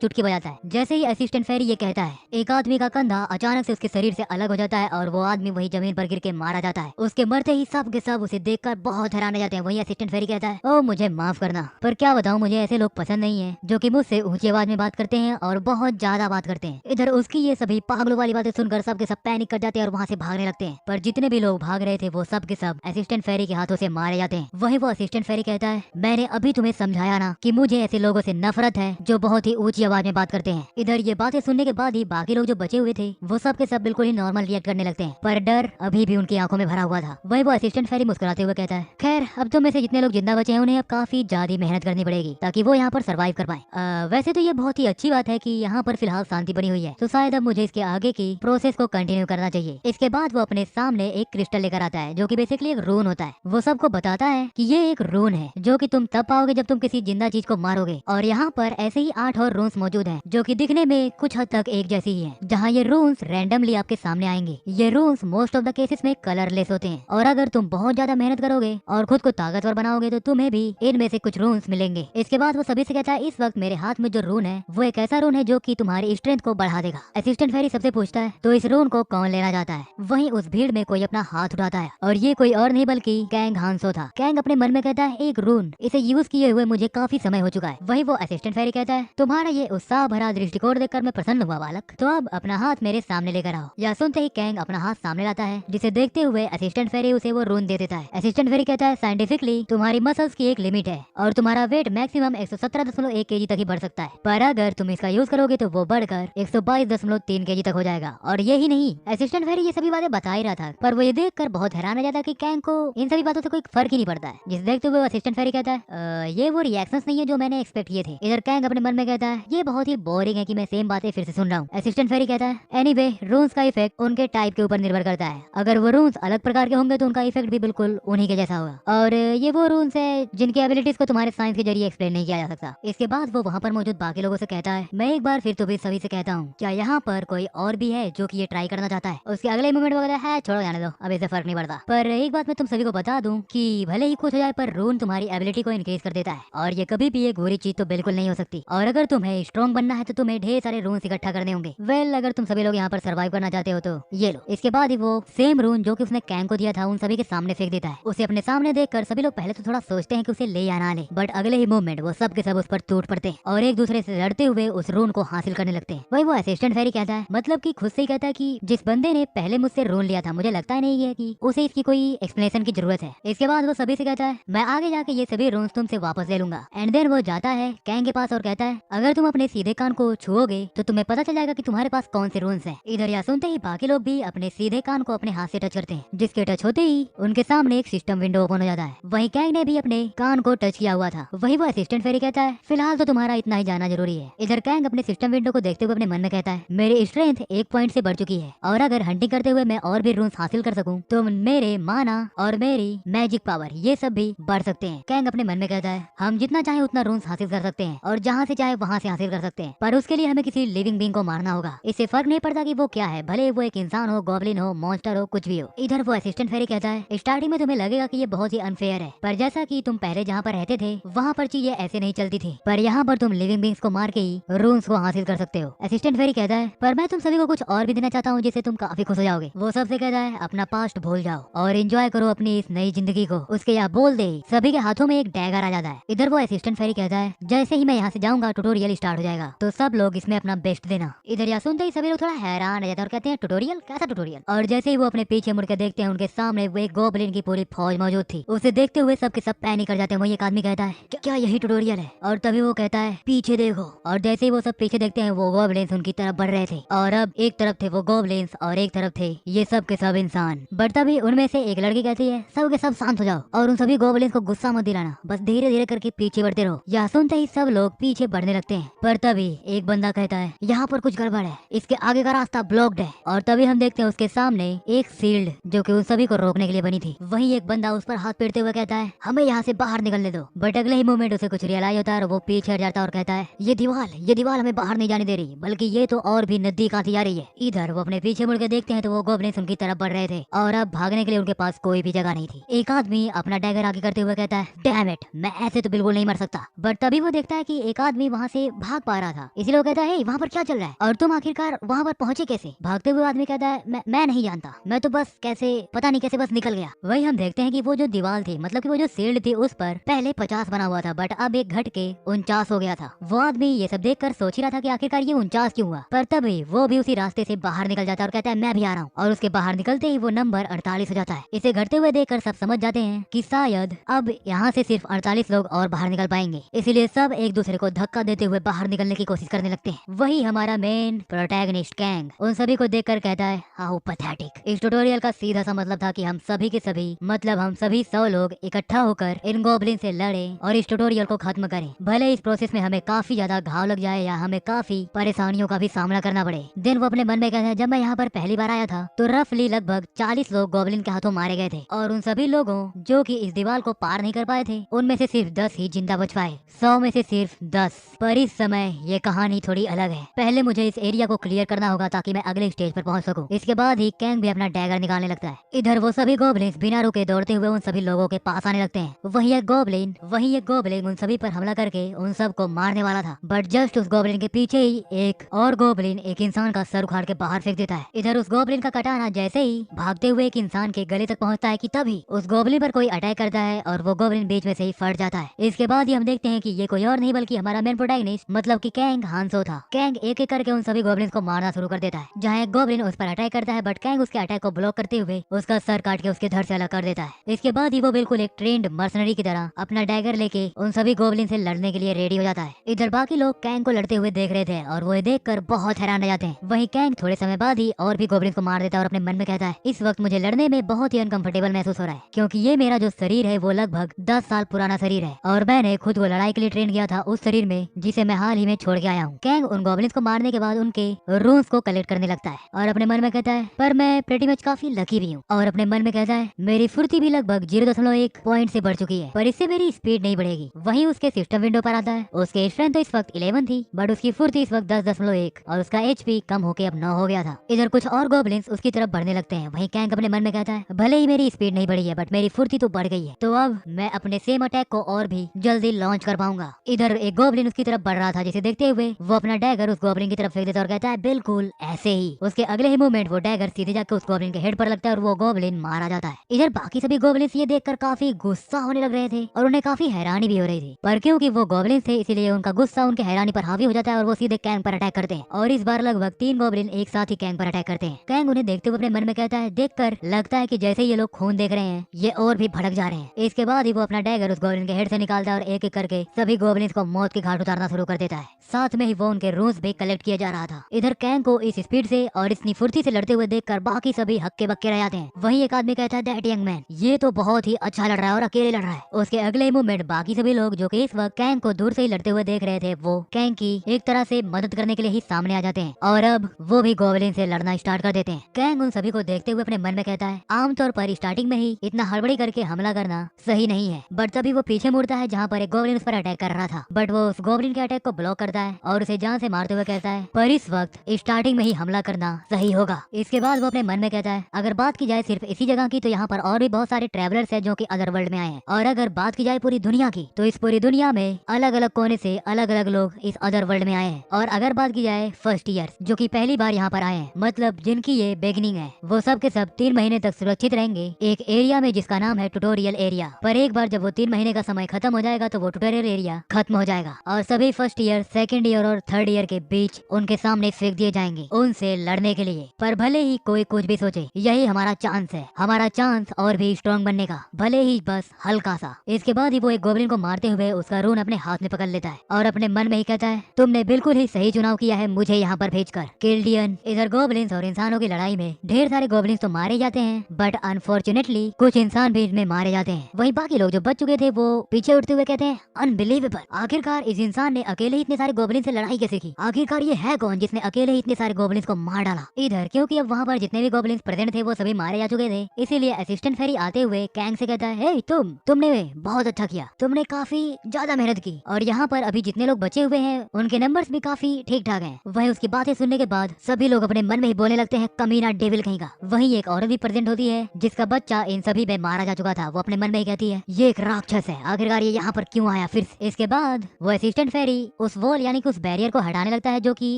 चुटकी बजाता है। जैसे ही असिस्टेंट फेरी ये कहता है, एक आदमी का कंधा अचानक से उसके शरीर से अलग हो जाता है और वो आदमी वही जमीन पर गिर के मारा जाता है। उसके मरते ही सब के सब उसे देखकर बहुत हैरान रह जाते हैं। वही असिस्टेंट फेरी कहता है ओ मुझे माफ करना, पर क्या बताऊं, मुझे ऐसे लोग पसंद नहीं है जो कि मुझसे ऊंची आवाज में बात करते हैं और बहुत ज्यादा बात करते हैं। इधर उसकी ये सभी पागलों वाली बातें सुनकर सब के सब पैनिक कर जाते हैं और वहाँ से भागने लगते हैं। पर जितने भी लोग भाग रहे थे वो सब के सब असिस्टेंट फेरी के हाथों से मारे जाते हैं। वही वो असिस्टेंट फेरी कहता है मैंने अभी तुम्हें समझाया ना कि मुझे ऐसे लोगों से नफरत है जो बहुत ही ऊंची आवाज में बात करते हैं। इधर ये बातें सुनने के बाद ही बाकी लोग जो बचे हुए थे वो सब के सब बिल्कुल ही नॉर्मल रिएक्ट करने लगते हैं, पर डर अभी भी उनकी आंखों में भरा हुआ था। वही वो असिस्टेंट फेरी मुस्कुराते हुए कहता है खैर अब तो में से जितने लोग जिंदा बचे हैं उन्हें अब काफी ज्यादा मेहनत करनी पड़ेगी ताकि वो यहाँ पर सर्वाइव कर पाए। वैसे तो ये बहुत ही अच्छी बात है कि यहाँ पर फिलहाल शांति बनी हुई है, तो शायद अब मुझे इसके आगे की प्रोसेस को कंटिन्यू करना चाहिए। इसके बाद वो अपने सामने एक क्रिस्टल लेकर आता है जो कि बेसिकली एक रून होता है। वो सबको बताता है कि ये एक रून है जो कि तुम तब पाओगे जब तुम किसी जिंदा चीज को मारोगे। और यहाँ पर ऐसे ही 8 और रून्स मौजूद हैं जो कि दिखने में कुछ हद तक एक जैसी ही हैं, जहाँ ये रून्स रैंडमली आपके सामने आएंगे। ये रून्स मोस्ट ऑफ द केसेस में कलरलेस होते हैं और अगर तुम बहुत ज्यादा मेहनत करोगे और खुद को ताकतवर बनाओगे तो तुम्हें भी इनमें से कुछ रून्स मिलेंगे। इसके बाद वो सभी से कहता है इस वक्त मेरे हाथ में जो रून है वो एक ऐसा रून है जो कि तुम्हारी स्ट्रेंथ को बढ़ा देगा। असिस्टेंट फेरी सबसे पूछता है तो इस रून को कौन लेना चाहता है। वहीं उस भीड़ में कोई अपना हाथ उठाता है और ये कोई और नहीं बल्कि कैंग हांसो था। कैंग अपने मन में कहता है एक रून, इसे यूज किए हुए मुझे काफी समय हो चुका है। वही वो असिस्टेंट फेरी कहता है तुम्हारा ये उत्साह भरा दृष्टिकोण देखकर मैं प्रसन्न हुआ बालक, तो अब अपना हाथ मेरे सामने लेकर आओ। यह सुनते ही कैंग अपना हाथ सामने लाता है जिसे देखते हुए असिस्टेंट फेरी उसे वो रून दे देता है। असिस्टेंट फेरी कहता है साइंटिफिकली तुम्हारी मसल्स की एक लिमिट है और तुम्हारा वेट मैक्सिमम 117.1 केजी तक ही बढ़ सकता है, पर अगर तुम इसका यूज करोगे तो वो बढ़कर 122.3 केजी तक हो जाएगा। और यही नहीं, असिस्टेंट फेरी ये सभी बातें बता ही रहा था पर वो ये देखकर बहुत हैरान रह जाता कि कैंग को इन सभी बातों से कोई फर्क ही नहीं पड़ता है। जिसे देखते हुए असिस्टेंट फेरी कहता है ये वो रिएक्शंस नहीं है जो मैंने एक्सपेक्ट किए थे। इधर कैंग अपने मन में कहता है ये बहुत ही बोरिंग है कि मैं सेम बातें फिर से सुन रहा हूँ। असिस्टेंट फेरी कहता है एनीवे रून्स का इफेक्ट उनके टाइप के ऊपर निर्भर करता है, अगर वो रून्स अलग प्रकार के होंगे तो उनका इफेक्ट भी बिल्कुल उन्हीं के जैसा होगा। और ये वो रून्स है जिनकी एबिलिटीज को तुम्हारे साइंस के जरिए एक्सप्लेन नहीं किया जा सकता। इसके बाद वो वहाँ पर मौजूद बाकी लोगों से कहता है मैं एक बार फिर तो भी सभी से कहता हूँ क्या यहाँ पर कोई और भी है जो कि ये ट्राई करना चाहता है। उसके अगले मोमेंट वगैरह है छोड़ो जाने दो, अब इससे फर्क नहीं पड़ता। पर एक बात मैं तुम सभी को बता दूं कि भले ही कुछ हो जाए पर रून तुम्हारी एबिलिटी को इंक्रीज कर देता है और ये कभी भी एक बुरी चीज तो बिल्कुल नहीं हो सकती। और अगर तुम्हें स्ट्रॉन्ग बनना है तो तुम्हें ढेर सारे रून्स इकट्ठा करने होंगे। वेल अगर तुम सभी लोग यहाँ पर सर्वाइव करना चाहते हो तो ये लो। इसके बाद ही वो सेम रून जो कि उसने कैंग को दिया था उन सभी के सामने फेंक देता है। उसे अपने सामने देखकर सभी लोग पहले तो थोड़ा सोचते हैं कि उसे ले या ना ले, बट अगले ही मोमेंट वो सब के सब उस पर टूट पड़ते हैं और एक दूसरे से लड़ते हुए उस रून को हासिल करने लगते हैं। वही वो असिस्टेंट फेरी कहता है मतलब कि खुद से ही कहता है कि जिस बंदे ने पहले मुझसे रून लिया था मुझे लगता नहीं है कि उसे इसकी कोई एक्सप्लेनेशन की जरूरत है। इसके बाद वो सभी से कहता है मैं आगे जाके ये सभी रून्स तुमसे वापस ले लूंगा। एंड देन वो जाता है कैंग के पास और कहता है अगर तुम अपने सीधे कान को छुओगे तो तुम्हें पता चल जाएगा कि तुम्हारे पास कौन से रून्स हैं। इधर यह सुनते ही बाकी लोग भी अपने सीधे कान को अपने हाथ से टच करते हैं, जिसके टच होते ही उनके सामने एक सिस्टम विंडो ओपन हो जाता है। वही कैंग ने भी अपने कान को टच किया हुआ था। वही वो असिस्टेंट फेरी कहता है फिलहाल तो तुम्हारा इतना ही जाना जरूरी है। इधर कैंग अपने सिस्टम विंडो को देखते हुए अपने मन में कहता है मेरी स्ट्रेंथ 1 पॉइंट से बढ़ चुकी है और अगर हंटिंग करते हुए मैं और भी रून्स हासिल कर सकूं तो मेरे माना और मेरी मैजिक पावर ये सब भी बढ़ सकते हैं। कैंग अपने मन में कहता है हम जितना चाहे उतना रून्स हासिल कर सकते हैं और जहाँ से चाहे वहाँ से हासिल कर सकते हैं, पर उसके लिए हमें किसी लिविंग बीइंग को मारना होगा। इससे फर्क नहीं पड़ता कि वो क्या है, भले वो एक इंसान हो, गॉब्लिन हो, मॉन्स्टर हो, कुछ भी हो। इधर वो असिस्टेंट फेरी कहता है स्टार्टिंग में तुम्हें लगेगा कि ये बहुत ही अनफेयर है, पर जैसा कि तुम पहले जहाँ पर रहते थे वहाँ पर चीजें ऐसे नहीं चलती थी, पर यहाँ पर तुम लिविंग बीइंग्स को मार के ही रून्स को हासिल कर सकते हो। असिस्टेंट फेरी कहता है पर मैं तुम सभी को कुछ और भी देना चाहता हूँ जिससे तुम काफी खुश हो जाओगे। वो सबसे कहता है अपना पास्ट भूल जाओ और एंजॉय करो अपनी इस नई जिंदगी को। उसके यहाँ बोल दे सभी के हाथों में एक डैगर आ जाता है। इधर वो असिस्टेंट फेरी कहता है जैसे ही मैं यहाँ से जाऊंगा ट्यूटोरियल स्टार्ट हो जाएगा तो सब लोग इसमें अपना बेस्ट देना। इधर यह सुनते ही सभी लोग थोड़ा हैरान रह जाते हैं और कहते हैं ट्यूटोरियल, कैसा ट्यूटोरियल। और जैसे ही वो अपने पीछे मुड़ के देखते हैं उनके सामने वो एक गोब्लिन की पूरी फौज मौजूद थी। उसे देखते हुए सबके सब पैनिक कर जाते हैं। वही एक आदमी कहता है क्या यही ट्यूटोरियल है? और तभी वो कहता है पीछे देखो। और जैसे ही वो सब पीछे देखते हैं वो गोब्लिन्स उनकी तरफ बढ़ रहे थे और अब एक तरफ थे वो गोब्लिन्स और एक तरफ थे ये सब के सब इंसान। बट तभी उनमें से एक लड़की कहती है सब के सब शांत हो जाओ और उन सभी गोब्लिन्स को गुस्सा मत दिलाना, बस धीरे धीरे करके पीछे बढ़ते रहो। यह सुनते ही सब लोग पीछे बढ़ने लगते हैं। पर तभी एक बंदा कहता है यहाँ पर कुछ गड़बड़ है, इसके आगे का रास्ता ब्लॉक्ड है। और तभी हम देखते हैं उसके उसके सामने एक शील्ड जो कि उन सभी को रोकने के लिए बनी थी। वहीं एक बंदा उस पर हाथ फेरते हुए कहता है हमें यहाँ से बाहर निकलने दो। बट अगले ही मोमेंट उसे कुछ रियलाइज होता है और वो पीछे हट जाता है और कहता है ये दीवार हमें बाहर नहीं जाने दे रही, बल्कि ये तो और भी नजदीक आती जा रही है। इधर वो अपने पीछे मुड़ के देखते हैं तो वो गॉब्लिन्स उनकी तरफ बढ़ रहे थे और अब भागने के लिए उनके पास कोई भी जगह नहीं थी। एक आदमी अपना डैगर आगे करते हुए कहता है डैम इट, मैं ऐसे तो बिल्कुल नहीं मर सकता। बट तभी वो देखता है कि एक आदमी वहाँ से भाग पा रहा था, इसलिए वो कहता है वहाँ पर क्या चल रहा है और तुम आखिरकार वहाँ पर पहुँचे कैसे। भागते हुए आदमी कहता है मैं नहीं जानता, मैं तो बस पता नहीं कैसे बस निकल गया। वही हम देखते हैं कि वो जो दीवार थी, मतलब कि वो जो शील्ड थी, उस पर पहले 50 बना हुआ था, बट अब एक घट के 49 हो गया था। वो आदमी ये सब देखकर सोच ही रहा था कि आखिरकार ये 49 क्यों हुआ। पर तभी वो भी उसी रास्ते से बाहर निकल जाता है और कहता है मैं भी आ रहा हूँ, और उसके बाहर निकलते ही वो नंबर 48 हो जाता है। इसे घटते हुए देखकर सब समझ जाते हैं कि शायद अब यहाँ से सिर्फ 48 लोग और बाहर निकल पाएंगे, इसीलिए सब एक दूसरे को धक्का देते हुए बाहर निकलने की कोशिश करने लगते हैं। वही हमारा मेन प्रोटैगनिस्ट कैंग उन सभी को देखकर कहता है हाउ पैथेटिक। इस ट्यूटोरियल का सीधा सा मतलब था कि हम सभी के सभी, मतलब हम सभी 100 लोग इकट्ठा होकर इन गॉब्लिन से लड़े और इस ट्यूटोरियल को खत्म करें। भले इस प्रोसेस में हमें काफी ज्यादा घाव लग जाए या हमें काफी परेशानियों का भी सामना करना पड़े। देन वो अपने मन में कहता है जब मैं यहाँ पर पहली बार आया था तो रफली लगभग 40 लोग गॉब्लिन के हाथों मारे गए थे, और उन सभी लोगों जो कि इस दीवार को पार नहीं कर पाए थे उनमें से सिर्फ 10 ही जिंदा बच पाए, 100 में से सिर्फ 10। पर इस समय ये कहानी थोड़ी अलग है। पहले मुझे इस एरिया को क्लियर करना होगा ताकि मैं अगले स्टेज पर पहुंच सकूं। इसके बाद ही कैंग भी अपना डैगर निकालने लगता है। इधर वो सभी गॉब्लिन्स बिना रुके दौड़ते हुए उन सभी लोगों के पास आने लगते हैं। वही एक गॉब्लिन उन सभी पर हमला करके उन सबको मारने वाला था, बट जस्ट उस गॉब्लिन के पीछे ही एक और गॉब्लिन एक इंसान का सर उखाड़ के बाहर फेंक देता है। इधर उस गॉब्लिन का कटाना जैसे ही भागते हुए एक इंसान के गले तक पहुंचता है कि तभी उस गॉब्लिन पर कोई अटैक करता है और वो गॉब्लिन बीच में से ही फट जाता है। इसके बाद ही हम देखते हैं कि ये कोई और नहीं बल्कि हमारा मेन प्रोटैगनिस्ट मतलब कि कैंग हांसो था। कैंग एक एक करके उन सभी गॉब्लिन्स को मारना शुरू कर देता है। जहाँ एक गॉब्लिन उस पर अटैक करता है, बट कैंग उसके अटैक को ब्लॉक करते हुए उसका सर काट के उसके धड़ से अलग कर देता है। इसके बाद ही वो बिल्कुल एक ट्रेंड मर्सनरी की तरह अपना डैगर लेके उन सभी गॉब्लिन से लड़ने के लिए रेडी हो जाता है। इधर बाकी लोग कैंग को लड़ते हुए देख रहे थे और वो देखकर बहुत हैरान रह जाते हैं। वहीं कैंग थोड़े समय बाद ही और भी गॉब्लिन को मार देता है और अपने मन में कहता है इस वक्त मुझे लड़ने में बहुत ही अनकंफर्टेबल महसूस हो रहा है, क्योंकि ये मेरा जो शरीर है वो लगभग 10 साल पुराना शरीर है और मैंने खुद को लड़ाई के लिए ट्रेन किया था उस शरीर में जिसे मैं हाल ही में छोड़ के आया हूँ। कैंग उन गॉब्लिन्स को मारने के बाद उनके रून्स को कलेक्ट करने लगता है और अपने मन में कहता है पर मैं प्रेटी मच काफी लकी भी हूँ, और अपने मन में कहता है मेरी फुर्ती भी लगभग 0.1 पॉइंट से बढ़ चुकी है, पर इससे मेरी स्पीड नहीं बढ़ेगी। वहीं उसके सिस्टम विंडो पर आता है उसके स्ट्रेंथ तो इस वक्त 11 थी, बट उसकी फुर्ती इस वक्त 10.1 और उसका HP कम होके अब 9 हो गया था। इधर कुछ और गॉब्लिन्स उसकी तरफ बढ़ने लगते हैं। वहीं कैंग अपने मन में कहता है भले ही मेरी स्पीड नहीं बढ़ी है बट मेरी फुर्ती तो बढ़ गई है, तो अब मैं अपने सेम अटैक को और भी जल्दी लॉन्च कर पाऊंगा। इधर एक गॉब्लिन उसकी तरफ बढ़ रहा था जिसे देखते हुए वो अपना डैगर उस गॉब्लिन की तरफ फेंक देता और कहता है बिल्कुल ऐसे ही। उसके अगले ही मोमेंट वो डैगर सीधे जाकर उस गॉब्लिन के हेड पर लगता है और वो गॉब्लिन मारा जाता है। इधर बाकी सभी गॉब्लिन्स ये देखकर काफी गुस्सा होने लग रहे थे और उन्हें काफी हैरानी भी हो रही थी, पर क्योंकि वो गॉब्लिन्स थे इसीलिए उनका गुस्सा उनके हैरानी पर हावी हो जाता है और वो सीधे कैंग पर अटैक करते हैं। और इस बार लगभग 3 गॉब्लिन एक साथ ही कैंग पर अटैक करते हैं। कैंग उन्हें देखते हुए अपने मन में कहता है देखकर लगता है कि जैसे ये लोग खून देख रहे हैं ये और भी भड़क जा रहे हैं। इसके बाद ही वो अपना डैगर उस गॉब्लिन के हेड से निकालता है और एक एक करके सभी गॉब्लिन्स को मौत की घाट उतारना शुरू कर देता है। साथ में ही वो उनके रून्स भी कलेक्ट किया जा रहा था। इधर कैंग को इस स्पीड से और इतनी फुर्ती से लड़ते हुए देखकर बाकी सभी हक्के बक्के रह जाते हैं। वहीं एक आदमी कहता है दैट यंग मैन ये तो बहुत ही अच्छा लड़ रहा है और अकेले लड़ रहा है। उसके अगले मूवमेंट बाकी सभी लोग जो कि इस वक्त कैंग को दूर से ही लड़ते हुए देख रहे थे वो कैंग की एक तरह से मदद करने के लिए ही सामने आ जाते हैं और अब वो भी गॉब्लिन से लड़ना स्टार्ट कर देते हैं। कैंग उन सभी को देखते हुए अपने मन में कहता है आमतौर पर स्टार्टिंग में ही इतना हड़बड़ी करके हमला करना सही नहीं है, बट तभी वो पीछे मुड़ता है जहाँ पर एक गॉब्लिन उस पर अटैक कर रहा था, बट वो उस गॉब्लिन के अटैक को ब्लॉक करता है और उसे जान से मारते हुए कहता है पर इस वक्त स्टार्टिंग में ही हमला करना सही होगा। इसके बाद वो अपने मन में कहता है अगर बात की जाए सिर्फ इसी जगह की तो यहाँ पर और भी बहुत सारे ट्रेवलर्स हैं जो कि अदर वर्ल्ड में आए हैं, और अगर बात की जाए पूरी दुनिया की तो इस पूरी दुनिया में अलग अलग कोने से अलग अलग लोग इस अदर वर्ल्ड में आए हैं। और अगर बात की जाए फर्स्ट ईयर जो कि पहली बार यहाँ पर आए हैं, मतलब जिनकी ये बिगिनिंग है, वो सब के सब 3 महीने तक सुरक्षित रहेंगे एक एरिया में जिसका नाम है ट्यूटोरियल एरिया। पर एक बार जब वो 3 महीने का समय खत्म हो जाएगा तो वो ट्यूटोरियल एरिया खत्म हो जाएगा और सभी फर्स्ट ईयर, सेकंड ईयर और थर्ड ईयर के बीच उनके सामने फेंक दिए जाएंगे उनसे लड़ने के लिए। पर भले ही कोई कुछ भी सोचे यही हमारा चांस है, हमारा चांस और भी स्ट्रॉन्ग बनने का, भले ही बस हल्का सा। इसके बाद ही वो एक गोब्लिन को मारते हुए उसका रून अपने हाथ में पकड़ लेता है और अपने मन में ही कहता है तुमने बिल्कुल ही सही चुनाव किया है मुझे यहाँ पर भेजकर किल्डियन। इधर गोब्लिन्स और इंसानों की लड़ाई में ढेर सारे गोब्लिन्स तो मारे जाते हैं बट अनफॉर्चुनेटली कुछ इंसान भी इसमें मारे जाते हैं। वहीं बाकी लोग जो बच चुके थे वो पीछे उठते हुए कहते हैं अनबिलीवेबल, आखिरकार इस इंसान ने अकेले ही इतने सारे गोब्लिन से लड़ाई कैसे की, आखिरकार ये है कौन जिसने अकेले ही इतने सारे गोब्लिन्स को मार डाला। इधर क्योंकि अब वहाँ पर जितने भी गॉब्लिन्स प्रेजेंट थे वो सभी मारे जा चुके थे। इसीलिए असिस्टेंट फेरी आते हुए कैंग से कहता है, हे तुमने बहुत अच्छा किया, तुमने काफी ज्यादा मेहनत की और यहाँ पर अभी जितने लोग बचे हुए हैं उनके नंबर्स भी काफी ठीक ठाक हैं। वही उसकी बातें सुनने के बाद सभी लोग अपने मन में ही बोलने लगते हैं, कमीना डेविल कहीं का। वहीं एक औरत भी प्रेजेंट होती है जिसका बच्चा इन सभी में मारा जा चुका था। वो अपने मन में ही कहती है, ये एक राक्षस है, आखिरकार ये यहाँ पर क्यों आया फिर से। इसके बाद वो असिस्टेंट फेरी उस वॉल यानी कि उस बैरियर को हटाने लगता है जो कि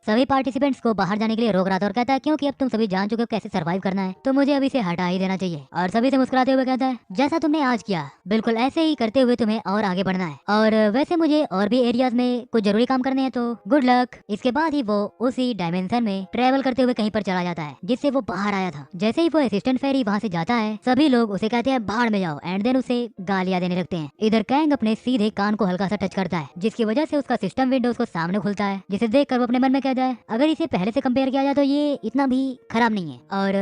सभी पार्टिसिपेंट्स को बाहर जाने के लिए रोक रहा था और कहता है, क्योंकि अब तुम सभी जान चुके हो कैसे सर्वाइव करना है तो मुझे अभी से हटा ही देना चाहिए। और सभी से मुस्कुराते हुए कहता है, जैसा तुमने आज किया बिल्कुल ऐसे ही करते हुए तुम्हें और आगे बढ़ना है, और वैसे मुझे और भी एरियाज में कुछ जरूरी काम करने हैं तो गुड लक। इसके बाद ही वो उसी डायमेंशन में ट्रेवल करते हुए कहीं पर चला जाता है जिससे वो बाहर आया था। जैसे ही वो असिस्टेंट फेरी वहाँ से जाता है सभी लोग उसे कहते हैं बाहर में जाओ एंड देन उसे गालियां देने लगते हैं। इधर कैंग अपने सीधे कान को हल्का सा टच करता है जिसकी वजह से उसका सिस्टम विंडो उसको सामने खुलता है, जिसे देखकर वो अपने मन में कहता है, अगर इसे पहले से कंपेयर किया जाए तो ये इतना भी खराब नहीं है, और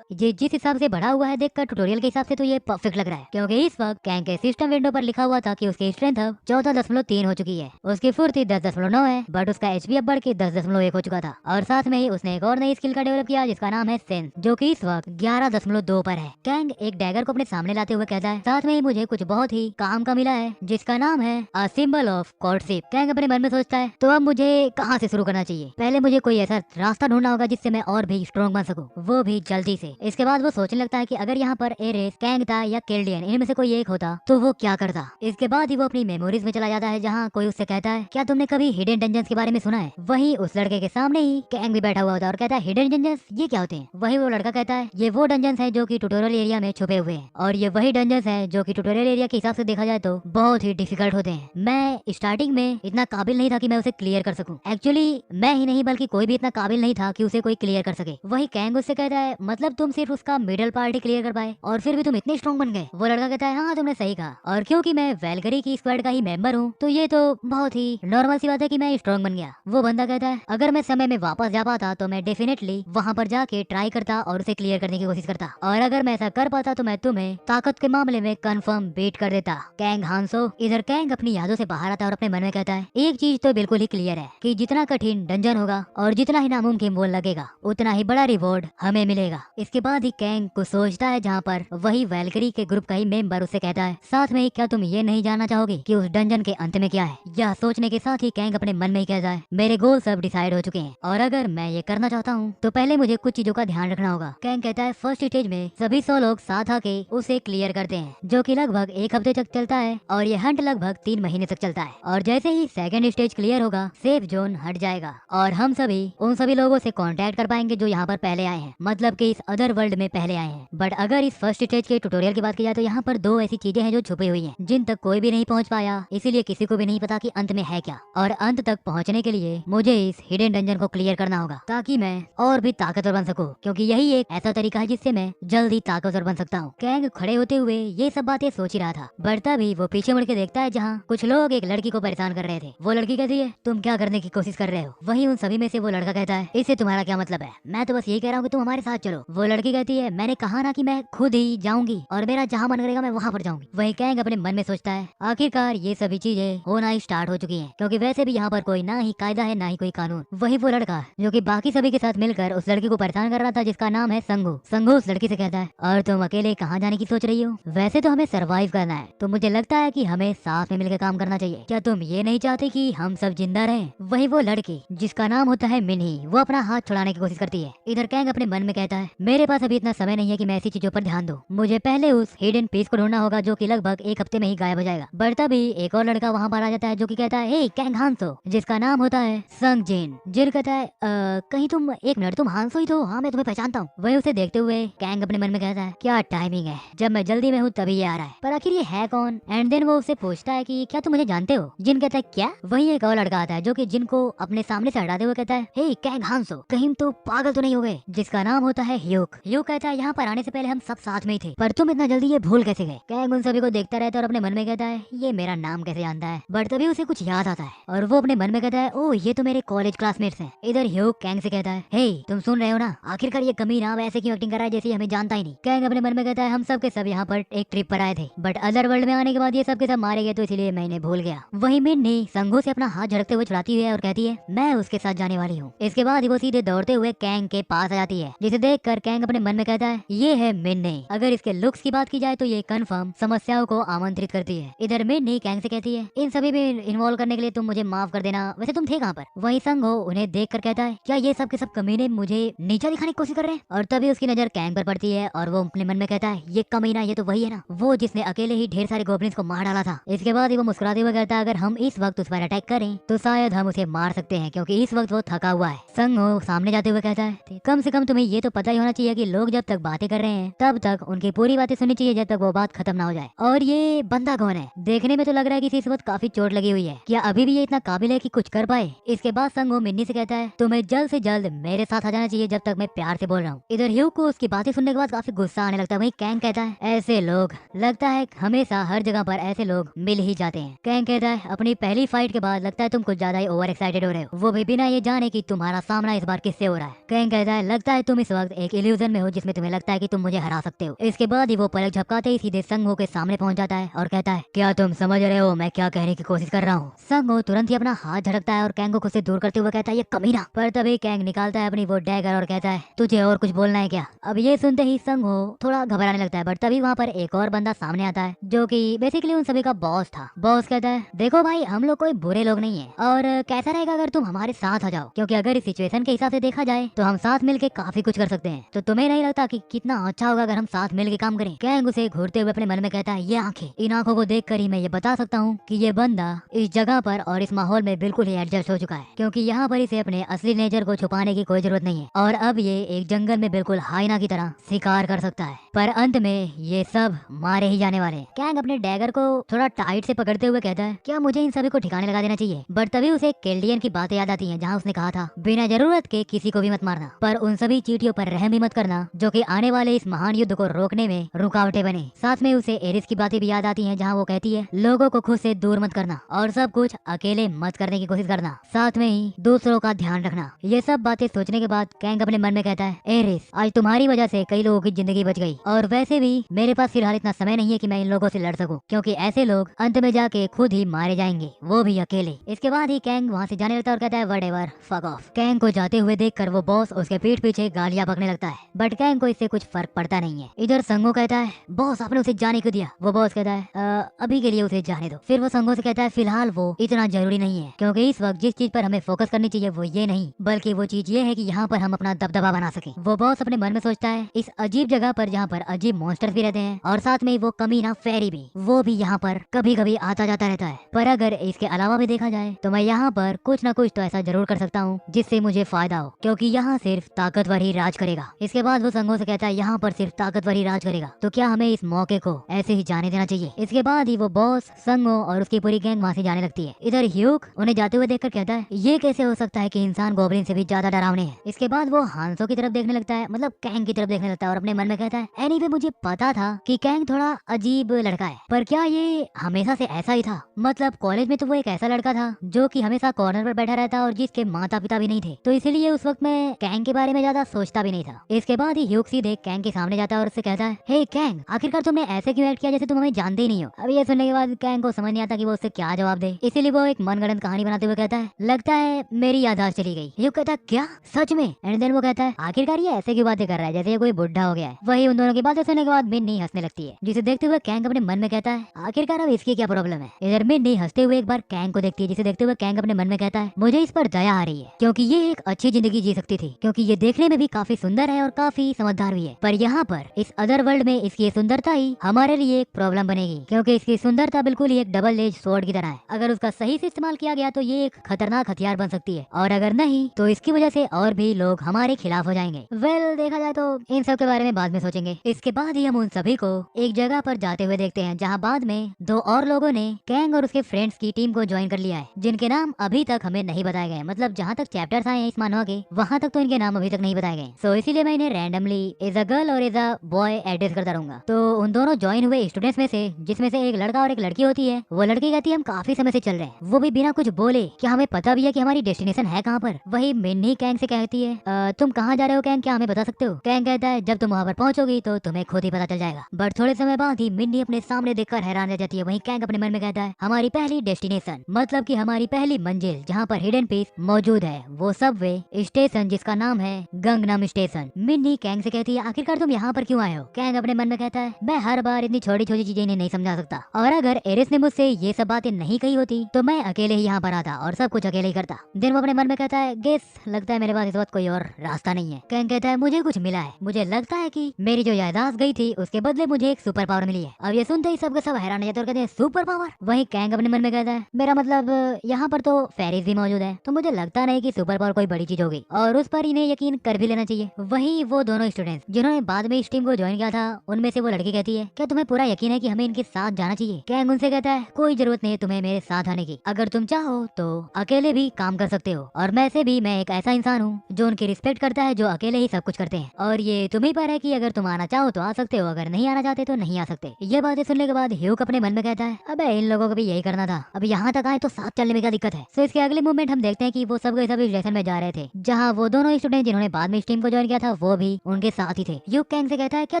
ये जिस हिसाब से बढ़ा हुआ है देखकर ट्यूटोरियल के हिसाब से तो ये परफेक्ट लग रहा है, क्योंकि इस वक्त कैंग के सिस्टम विंडो पर लिखा हुआ था कि उसकी स्ट्रेंथ अब 14.3 हो चुकी है, उसकी फुर्ती 10.9 है, बट उसका एचपी अब बढ़ के 10.1 हो चुका था। और साथ में ही उसने एक और नई स्किल का डेवलप किया जिसका नाम है सेंस, जो कि इस वक्त 11.2 पर है। कैंग एक डैगर को अपने सामने लाते हुए कहता है, साथ में ही मुझे कुछ बहुत ही काम का मिला है जिसका नाम है a symbol of courtship. Kang अपने मन में सोचता है, तो अब मुझे कहाँ से शुरू करना चाहिए, पहले मुझे कोई ऐसा रास्ता ढूंढना होगा जिससे मैं और भी स्ट्रॉन्ग बन सकूं, वो भी जल्दी से। इसके बाद वो सोचने लगता है कि अगर यहाँ पर एरेस, कैंग था या केल्डियन, इनमें से कोई एक होता तो वो क्या करता। इसके बाद ही वो अपनी मेमोरीज में चला जाता है जहाँ कोई उससे कहता है, क्या तुमने कभी हिडन डंजन्स के बारे में सुना है। वहीं उस लड़के के सामने ही कैंग भी बैठा हुआ होता है और कहता है, हिडन डंजन्स ये क्या होते हैं। वही वो लड़का कहता है, ये वो डंजन्स है जो कि ट्यूटोरियल एरिया में छुपे हुए हैं, और ये वही डंजन्स है जो कि ट्यूटोरियल एरिया के हिसाब से देखा जाए तो बहुत ही डिफिकल्ट होते हैं। मैं स्टार्टिंग में इतना काबिल नहीं था कि मैं उसे क्लियर कर सकूं। एक्चुअली मैं ही नहीं बल्कि कोई भी इतना काबिल नहीं था कि उसे कोई क्लियर कर सके। वही कैंग उससे कहता है, मतलब तुम सिर्फ उसका मिडल पार्ट ही क्लियर कर पाए और फिर भी तुम इतने स्ट्रॉन्ग बन गए। वो लड़का कहता है, हाँ तुमने सही कहा, और क्योंकि मैं वैल्करी की स्क्वाड का ही मेंबर हूँ तो ये तो बहुत ही नॉर्मल सी बात है कि मैं स्ट्रॉन्ग बन गया। वो बंदा कहता है, अगर मैं समय में वापस जा पाता तो मैं डेफिनेटली वहाँ पर जाके ट्राई करता और उसे क्लियर करने की कोशिश करता, और अगर मैं ऐसा कर पाता तो मैं तुम्हें ताकत के मामले में कंफर्म बीट कर देता। कैंग हांसो। इधर कैंग अपनी यादों से बाहर आता है और अपने मन में कहता है, एक चीज तो बिल्कुल ही क्लियर है कि जितना कठिन डंजन होगा और जितना ही नामुमकिन वो लगेगा उतना ही बड़ा रिवॉर्ड हमें मिलेगा। इसके बाद ही कैंग को सोचता है जहाँ पर वही वैल्करी के ग्रुप का ही मेंबर उससे कहता है, साथ में ही क्या तुम ये नहीं जानना चाहोगे कि उस डंजन के अंत में क्या है। यह सोचने के साथ ही कैंग अपने मन में ही कहता है, मेरे गोल सब डिसाइड हो चुके हैं और अगर मैं ये करना चाहता हूँ तो पहले मुझे कुछ चीजों का ध्यान रखना होगा। कैंग कहता है, फर्स्ट स्टेज में सभी 100 लोग साथ आके उसे क्लियर करते हैं जो कि लगभग 1 हफ्ते तक चलता है और ये हंट लगभग 3 महीने तक चलता है, और जैसे ही सेकंड स्टेज क्लियर होगा सेफ जोन हट जाएगा और हम सभी उन सभी लोगों से कांटेक्ट कर पाएंगे जो यहाँ पर पहले आए हैं, मतलब कि इस अदर वर्ल्ड में पहले आए हैं। बट अगर इस फर्स्ट स्टेज के ट्यूटोरियल की बात की जाए तो यहाँ पर 2 ऐसी चीजें हैं जो छुपी हुई हैं जिन तक कोई भी नहीं पहुँच पाया, इसीलिए किसी को भी नहीं पता कि अंत में है क्या, और अंत तक पहुँचने के लिए मुझे इस हिडन डंजन को क्लियर करना होगा ताकि मैं और भी ताकतवर बन सकूं, क्योंकि यही एक ऐसा तरीका है जिससे मैं जल्दी ताकतवर बन सकता हूँ। कैंग खड़े होते हुए ये सब बातें सोच ही रहा था, बट तभी वो पीछे मुड़ के देखता है जहाँ कुछ लोग एक लड़की को परेशान कर रहे थे। वो लड़की कहती है, तुम क्या करने की कोशिश कर रहे हो। वहीं उन सभी में से वो लड़का कहता है, इससे तुम्हारा क्या मतलब है, मैं तो बस यही कह रहा हूँ कि तुम हमारे साथ चलो। वो लड़की कहती है, मैंने कहा ना कि मैं खुद ही जाऊंगी और मेरा जहाँ मन करेगा मैं वहाँ पर जाऊंगी। वही कैंग अपने मन में सोचता है, आखिरकार ये सभी चीजें होना ही स्टार्ट हो चुकी है, क्योंकि वैसे भी यहाँ पर कोई ना ही कायदा है ना ही कोई कानून। वही वो लड़का जो कि बाकी सभी के साथ मिलकर उस लड़की को परेशान कर रहा था जिसका नाम है संगू। संगू उस लड़की से कहता है, और तुम अकेले कहाँ जाने की सोच रही हो, वैसे तो हमें सरवाइव करना है तो मुझे लगता है कि हमें साथ में मिलकर काम करना चाहिए, क्या तुम ये नहीं चाहते कि हम सब जिंदा रहें। वही वो लड़की जिसका नाम होता है मिन्ही, वो अपना हाथ छुड़ाने की कोशिश करती है। इधर कैंग अपने मन में कहता है, मेरे पास अभी इतना समय नहीं है कि मैं ऐसी चीजों पर ध्यान दूं, मुझे पहले उस हिडन पीस को ढूंढना होगा जो कि लगभग 1 हफ्ते में ही गायब हो जाएगा। बट तभी एक और लड़का वहाँ पर आ जाता है जो कि कहता है, हे कैंग हांसो, जिसका नाम होता है संग जिन। जिन कहता है, कहीं तुम 1 मिनट, तुम हांसो ही तो, हाँ मैं तुम्हें पहचानता हूँ। वही उसे देखते हुए कैंग अपने मन में कहता है, क्या टाइमिंग है, जब मैं जल्दी में हूँ तभी ये आ रहा है, पर आखिर ये है कौन। एंड देन वो उससे पूछता है कि क्या तुम मुझे जानते हो। जिन कहता है, क्या। वही एक और लड़का आता है जो कि जिन को अपने सामने से हटाते हुए कहता है, हे कैंग हांसो, कहीं तो पागल तो नहीं हो गए, जिसका नाम होता है ह्यूक। ह्यूक कहता है, यहाँ पर आने से पहले हम सब साथ में ही थे, पर तुम इतना जल्दी ये भूल कैसे गए। कैंग उन सभी को देखता रहता है और अपने मन में कहता है, ये मेरा नाम कैसे जानता है। बट तभी उसे कुछ याद आता है और वो अपने मन में कहता है, ओह ये तो मेरे कॉलेज क्लासमेट्स हैं। इधर ह्यूक कैंग से कहता है, हे तुम सुन रहे हो ना, आखिरकार ये कमीना अब ऐसे क्यों एक्टिंग कर रहा है जैसे हमें जानता ही नहीं। कैंग अपने मन में कहता है, हम सब के सब यहाँ पर एक ट्रिप पर आए थे, बट अदर वर्ल्ड में आने के बाद ये सब के सब मारे गए तो इसलिए मैं इन्हें भूल गया। वही मिन्नी संगू से अपना हाथ झड़कते हुए छुड़ाती है और कहती है, मैं उसके साथ जाने वाली हूँ। इसके बाद वो सीधे दौड़ते हुए कैंग के पास पास आ जाती है, जिसे देखकर कैंग अपने मन में कहता है ये है मिन्नी। अगर इसके लुक्स की बात की जाए तो ये कंफर्म समस्याओं को आमंत्रित करती है। इधर मिन्नी कैंग से कहती है इन सभी में इन्वॉल्व करने के लिए तुम मुझे माफ कर देना, वैसे तुम थे कहाँ पर। वही संगो उन्हें देख कर कहता है क्या ये सब के सब कमीने मुझे नीचा दिखाने की कोशिश कर रहे हैं। और तभी उसकी नजर कैंग पर पड़ती है और वो अपने मन में कहता है ये कमीना ये तो वही है ना, वो जिसने अकेले ही ढेर सारे गोब्लिन्स को मार डाला था। इसके बाद वो मुस्कुराते हुए कहता है अगर हम इस वक्त उस पर अटैक करें तो शायद हम उसे मार सकते हैं, क्योंकि इस वक्त वो थका हुआ है। संगो सामने जाते हुए कहता है कम से कम तुम्हें ये तो पता ही होना चाहिए कि लोग जब तक बातें कर रहे हैं तब तक उनकी पूरी बातें सुननी चाहिए जब तक वो बात खत्म ना हो जाए। और ये बंदा कौन है, देखने में तो लग रहा है कि इस वक्त काफी चोट लगी हुई है, क्या अभी भी ये इतना काबिल है कि कुछ कर पाए। इसके बाद संगो मिन्नी से कहता है तुम्हें जल्द से जल्द मेरे साथ आ जाना चाहिए जब तक मैं प्यार से बोल रहा हूँ। इधर ह्यू को उसकी बातें सुनने के बाद काफी गुस्सा आने लगता है। वही कैंग कहता है ऐसे लोग लगता है हमेशा हर जगह पर ऐसे लोग मिल ही जाते हैं। कैंग कहता है अपनी पहली फाइट के बाद लगता है तुम कुछ ज्यादा ही ओवर एक्साइटेड हो रहे हो, वो भी बिना ये जाने कि तुम्हारा सामना इस बार किससे हो रहा है। कैंग कहता है लगता है तुम इस वक्त एक इल्यूजन में हो जिसमें तुम्हें लगता है कि तुम मुझे हरा सकते हो। इसके बाद ही वो पलक झपकाते ही सीधे संगो के सामने पहुंच जाता है और कहता है क्या तुम समझ रहे हो मैं क्या कहने की कोशिश कर रहा हूँ। संगो तुरंत ही अपना हाथ झटकता है और कैंग को खुद से दूर करते हुए कहता है ये कमीना। पर तभी कैंग निकालता है अपनी वो डैगर और कहता है तुझे और कुछ बोलना है क्या। अब ये सुनते ही संगो थोड़ा घबराने लगता है, बट तभी वहाँ पर एक और बंदा सामने आता है जो कि बेसिकली उन सभी का बॉस था। बॉस कहता है देखो भाई हम लोग कोई बुरे लोग नहीं है और कैसा रहेगा अगर तुम हमारे साथ आ जाओ, क्योंकि अगर इस सिचुएशन के हिसाब से देखा जाए तो हम साथ मिलके काफी कुछ कर सकते हैं। तो तुम्हें नहीं लगता कि कितना अच्छा होगा अगर हम साथ मिलके काम करें। कैंग उसे घूरते हुए अपने मन में कहता है ये आंखें, इन आंखों को देखकर ही मैं ये बता सकता हूँ कि ये बंदा इस जगह पर और इस माहौल में बिल्कुल ही एडजस्ट हो चुका है, क्योंकि यहाँ पर इसे अपने असली नेचर को छुपाने की कोई जरूरत नहीं है और अब ये एक जंगल में बिल्कुल हाइना की तरह शिकार कर सकता है। पर अंत में ये सब मारे ही जाने वाले हैं। कैंग अपने डैगर को थोड़ा टाइट से पकड़ते हुए कहता है क्या मुझे इन सभी को ठिकाने लगा देना चाहिए। बट तभी उसे केल्डियन की बातें याद आती हैं जहाँ उसने कहा था बिना जरूरत के किसी को भी मत मारना, पर उन सभी चींटियों पर रहम भी मत करना जो कि आने वाले इस महान युद्ध को रोकने में रुकावटें बने। साथ में उसे एरिस की बातें भी याद आती हैं जहाँ वो कहती है लोगों को खुद से दूर मत करना और सब कुछ अकेले मत करने की कोशिश करना, साथ में ही दूसरों का ध्यान रखना। ये सब बातें सोचने के बाद कैंग अपने मन में कहता है एरिस आज तुम्हारी वजह से कई लोगों की जिंदगी बच गई और वैसे भी मेरे पास फिलहाल इतना समय नहीं है कि मैं इन लोगों से लड़ सकूं, क्योंकि ऐसे लोग अंत में जाके खुद ही मारे जाएंगे, वो भी अकेले। इसके बाद ही कैंग वहाँ से जाने लगता है और कहता है व्हाटएवर फक ऑफ। कैंग को जाते हुए देखकर वो बॉस उसके पीठ पीछे गालियां बकने लगता है, बट कैंग को इससे कुछ फर्क पड़ता नहीं है। इधर संगो कहता है बॉस आपने उसे जाने क्यों दिया। वो बॉस कहता है अभी के लिए उसे जाने दो। फिर वो संगो से कहता है फिलहाल वो इतना जरूरी नहीं है, क्योंकि इस वक्त जिस चीज पर हमें फोकस करनी चाहिए वो ये नहीं बल्कि वो चीज ये है कि यहाँ पर हम अपना दबदबा बना सके। वो बॉस अपने मन में सोचता है इस अजीब जगह पर जहाँ पर अजीब मॉन्स्टर्स भी रहते हैं और साथ में वो कमीना फेरी भी, वो भी यहाँ पर कभी कभी आता जाता रहता है। पर अगर इसके अलावा भी देखा जाए तो मैं यहाँ पर कुछ न कुछ तो ऐसा जरूर कर सकता हूँ जिससे मुझे फायदा हो, क्योंकि यहाँ सिर्फ ताकतवर ही राज करेगा। इसके बाद वो संगो से कहता है यहाँ पर सिर्फ ताकतवर ही राज करेगा, तो क्या हमें इस मौके को ऐसे ही जाने देना चाहिए। इसके बाद ही वो बॉस संगो और उसकी पूरी गैंग वहाँ से जाने लगती है। इधर ह्यूक उन्हें जाते हुए देखकर कहता है ये कैसे हो सकता है कि इंसान गोब्लिन से भी ज्यादा डरावने हैं। इसके बाद वो हांसो की तरफ देखने लगता है, मतलब कैंग की तरफ देखने लगता है और अपने मन में कहता है एनीवे मुझे पता था कि कैंग थोड़ा अजीब लड़का है, पर क्या ये हमेशा से ऐसा ही था। मतलब कॉलेज में तो वो एक ऐसा लड़का था जो कि हमेशा कॉर्नर पर बैठा रहता और जिसके माता पिता भी नहीं थे, तो इसीलिए उस वक्त मैं कैंग के बारे में ज्यादा सोचता भी नहीं था। इसके बाद ही ह्यूक सीधे कैंग के सामने जाता है और उससे कहता है हे कैंग आखिरकार तुमने ऐसे क्यों एक्ट किया जैसे तुम हमें जानते ही नहीं हो। अब ये सुनने के बाद कैंग को समझ नहीं आता कि वो उससे क्या जवाब दे, इसीलिए वो एक मनगढ़ंत कहानी बनाते हुए कहता है लगता है मेरी याददाश्त चली गई। ह्यूक कहता है क्या सच में। एंड देन वो कहता है आखिरकार ये ऐसे क्यों बातें कर रहा है जैसे ये कोई बुढ़ा हो गया है। वही उन दोनों की बातें सुनने के बाद मिन्नी हंसने लगती है, जिसे देखते हुए कैंग अपने मन में कहता है आखिरकार अब इसकी क्या प्रॉब्लम है। इधर मिन्नी हंसते हुए एक बार कैंग को देखती है, जिसे देखते हुए कैंग अपने मन में कहता है मुझे इस पर दया आ रही है, क्योंकि ये एक अच्छी जिंदगी जी सकती थी, क्योंकि ये देखने में भी काफी सुंदर है और काफी समझदार भी है, पर यहाँ पर इस अदर वर्ल्ड में इसकी ये सुंदरता ही हमारे लिए एक प्रॉब्लम बनेगी, क्योंकि इसकी सुंदरता बिल्कुल ही एक डबल एज स्वॉर्ड की तरह है। अगर उसका सही से इस्तेमाल किया गया तो ये एक खतरनाक हथियार बन सकती है, और अगर नहीं तो इसकी वजह से और भी लोग हमारे खिलाफ हो जाएंगे। वेल देखा जाए तो इन सब के बारे में बाद में सोचेंगे। इसके बाद ही हम उन सभी को एक जगह पर जाते हुए देखते हैं जहाँ बाद में दो और लोगों ने कैंग और उसके फ्रेंड्स की टीम को ज्वाइन कर लिया है, जिनके नाम अभी तक हमें नहीं बताए गए। मतलब जहाँ तक चैप्टर्स आए हैं इस मानवा के, वहाँ तक तो इनके नाम अभी तक नहीं बताए गए। सो इसीलिए मैं इन्हें रैंडमली एज अ गर्ल और एज अ बॉय एड्रेस करता रहूंगा। तो उन दोनों ज्वाइन हुए स्टूडेंट्स में से, जिसमें से एक लड़का और एक लड़की होती है, वो लड़की कहती है हम काफी समय से चल रहे हैं, वो भी बिना कुछ बोले, क्या हमें पता भी है कि हमारी डेस्टिनेशन है कहाँ पर। वही मिन्नी कैंग से कहती है तुम कहाँ जा रहे हो कैंग, क्या हमें बता सकते हो। कैंग कहता है जब तुम वहाँ पर पहुंचोगी तो तुम्हें खुद ही पता चल जाएगा। बट थोड़े समय बाद ही मिन्नी अपने सामने देखकर हैरान रह जाती है। वहीं कैंग अपने मन में कहता है हमारी पहली डेस्टिनेशन, मतलब कि हमारी पहली मंजिल जहाँ पर हिडन पीस मौजूद है, वो सबवे स्टेशन जिसका नाम है गंगनम स्टेशन। मिन्नी कैंग से कहती है आखिरकार तुम यहाँ पर क्यों आए हो। कैंग अपने मन में कहता है मैं हर बार इतनी छोटी छोटी चीजें इन्हें नहीं समझा सकता, और अगर एरिस ने मुझसे ये सब बातें नहीं कही होती तो मैं अकेले ही यहाँ पर आता और सब कुछ अकेले ही करता। देन वो अपने मन में कहता है गेस लगता है मेरे पास इस वक्त कोई और रास्ता नहीं है। कैंग कहता है मुझे कुछ मिला है, मुझे लगता है कि मेरी जो याददाश्त गई थी उसके बदले मुझे एक सुपर पावर मिली है। अब ये सुनते ही सबके सब हैरान हो जाते और कहते हैं सुपर पावर। वही कैंग अपने मन में कहता है मेरा मतलब यहाँ पर तो फेरीज भी मौजूद है, तो मुझे लगता नहीं कि सुपर पावर कोई बड़ी चीज होगी और उस पर इन्हें यकीन कर भी लेना चाहिए। वही वो दोनों स्टूडेंट्स जिन्होंने बाद में इस टीम को ज्वाइन किया था, उनमें से वो लड़की कहती है क्या तुम्हें पूरा यकीन है कि हमें इनके साथ जाना चाहिए। कैंग उनसे कहता है कोई जरूरत नहीं है तुम्हें मेरे साथ आने की, अगर तुम चाहो तो अकेले भी काम कर सकते हो, और वैसे भी मैं एक ऐसा इंसान हूँ जो उनकी रिस्पेक्ट करता है, जो अकेले ही सब कुछ करते हैं, और ये तुम्ही पर है कि अगर तुम आना चाहो तो आ सकते हो, अगर नहीं आना चाहते तो नहीं आ सकते। ये बातें सुनने के बाद ह्यूक अपने मन में कहता है अबे इन लोगों को भी यही करना था, अब यहाँ तक आए तो साथ चलने में क्या दिक्कत है। तो इसके अगले मूवमेंट हम देखते हैं कि वो सब स्टेशन में जा रहे थे, जहाँ वो दोनों स्टूडेंट जिन्होंने बाद में इस टीम को ज्वाइन किया था वो भी उनके साथ ही थे। ह्यूक कैंग से कहता है क्या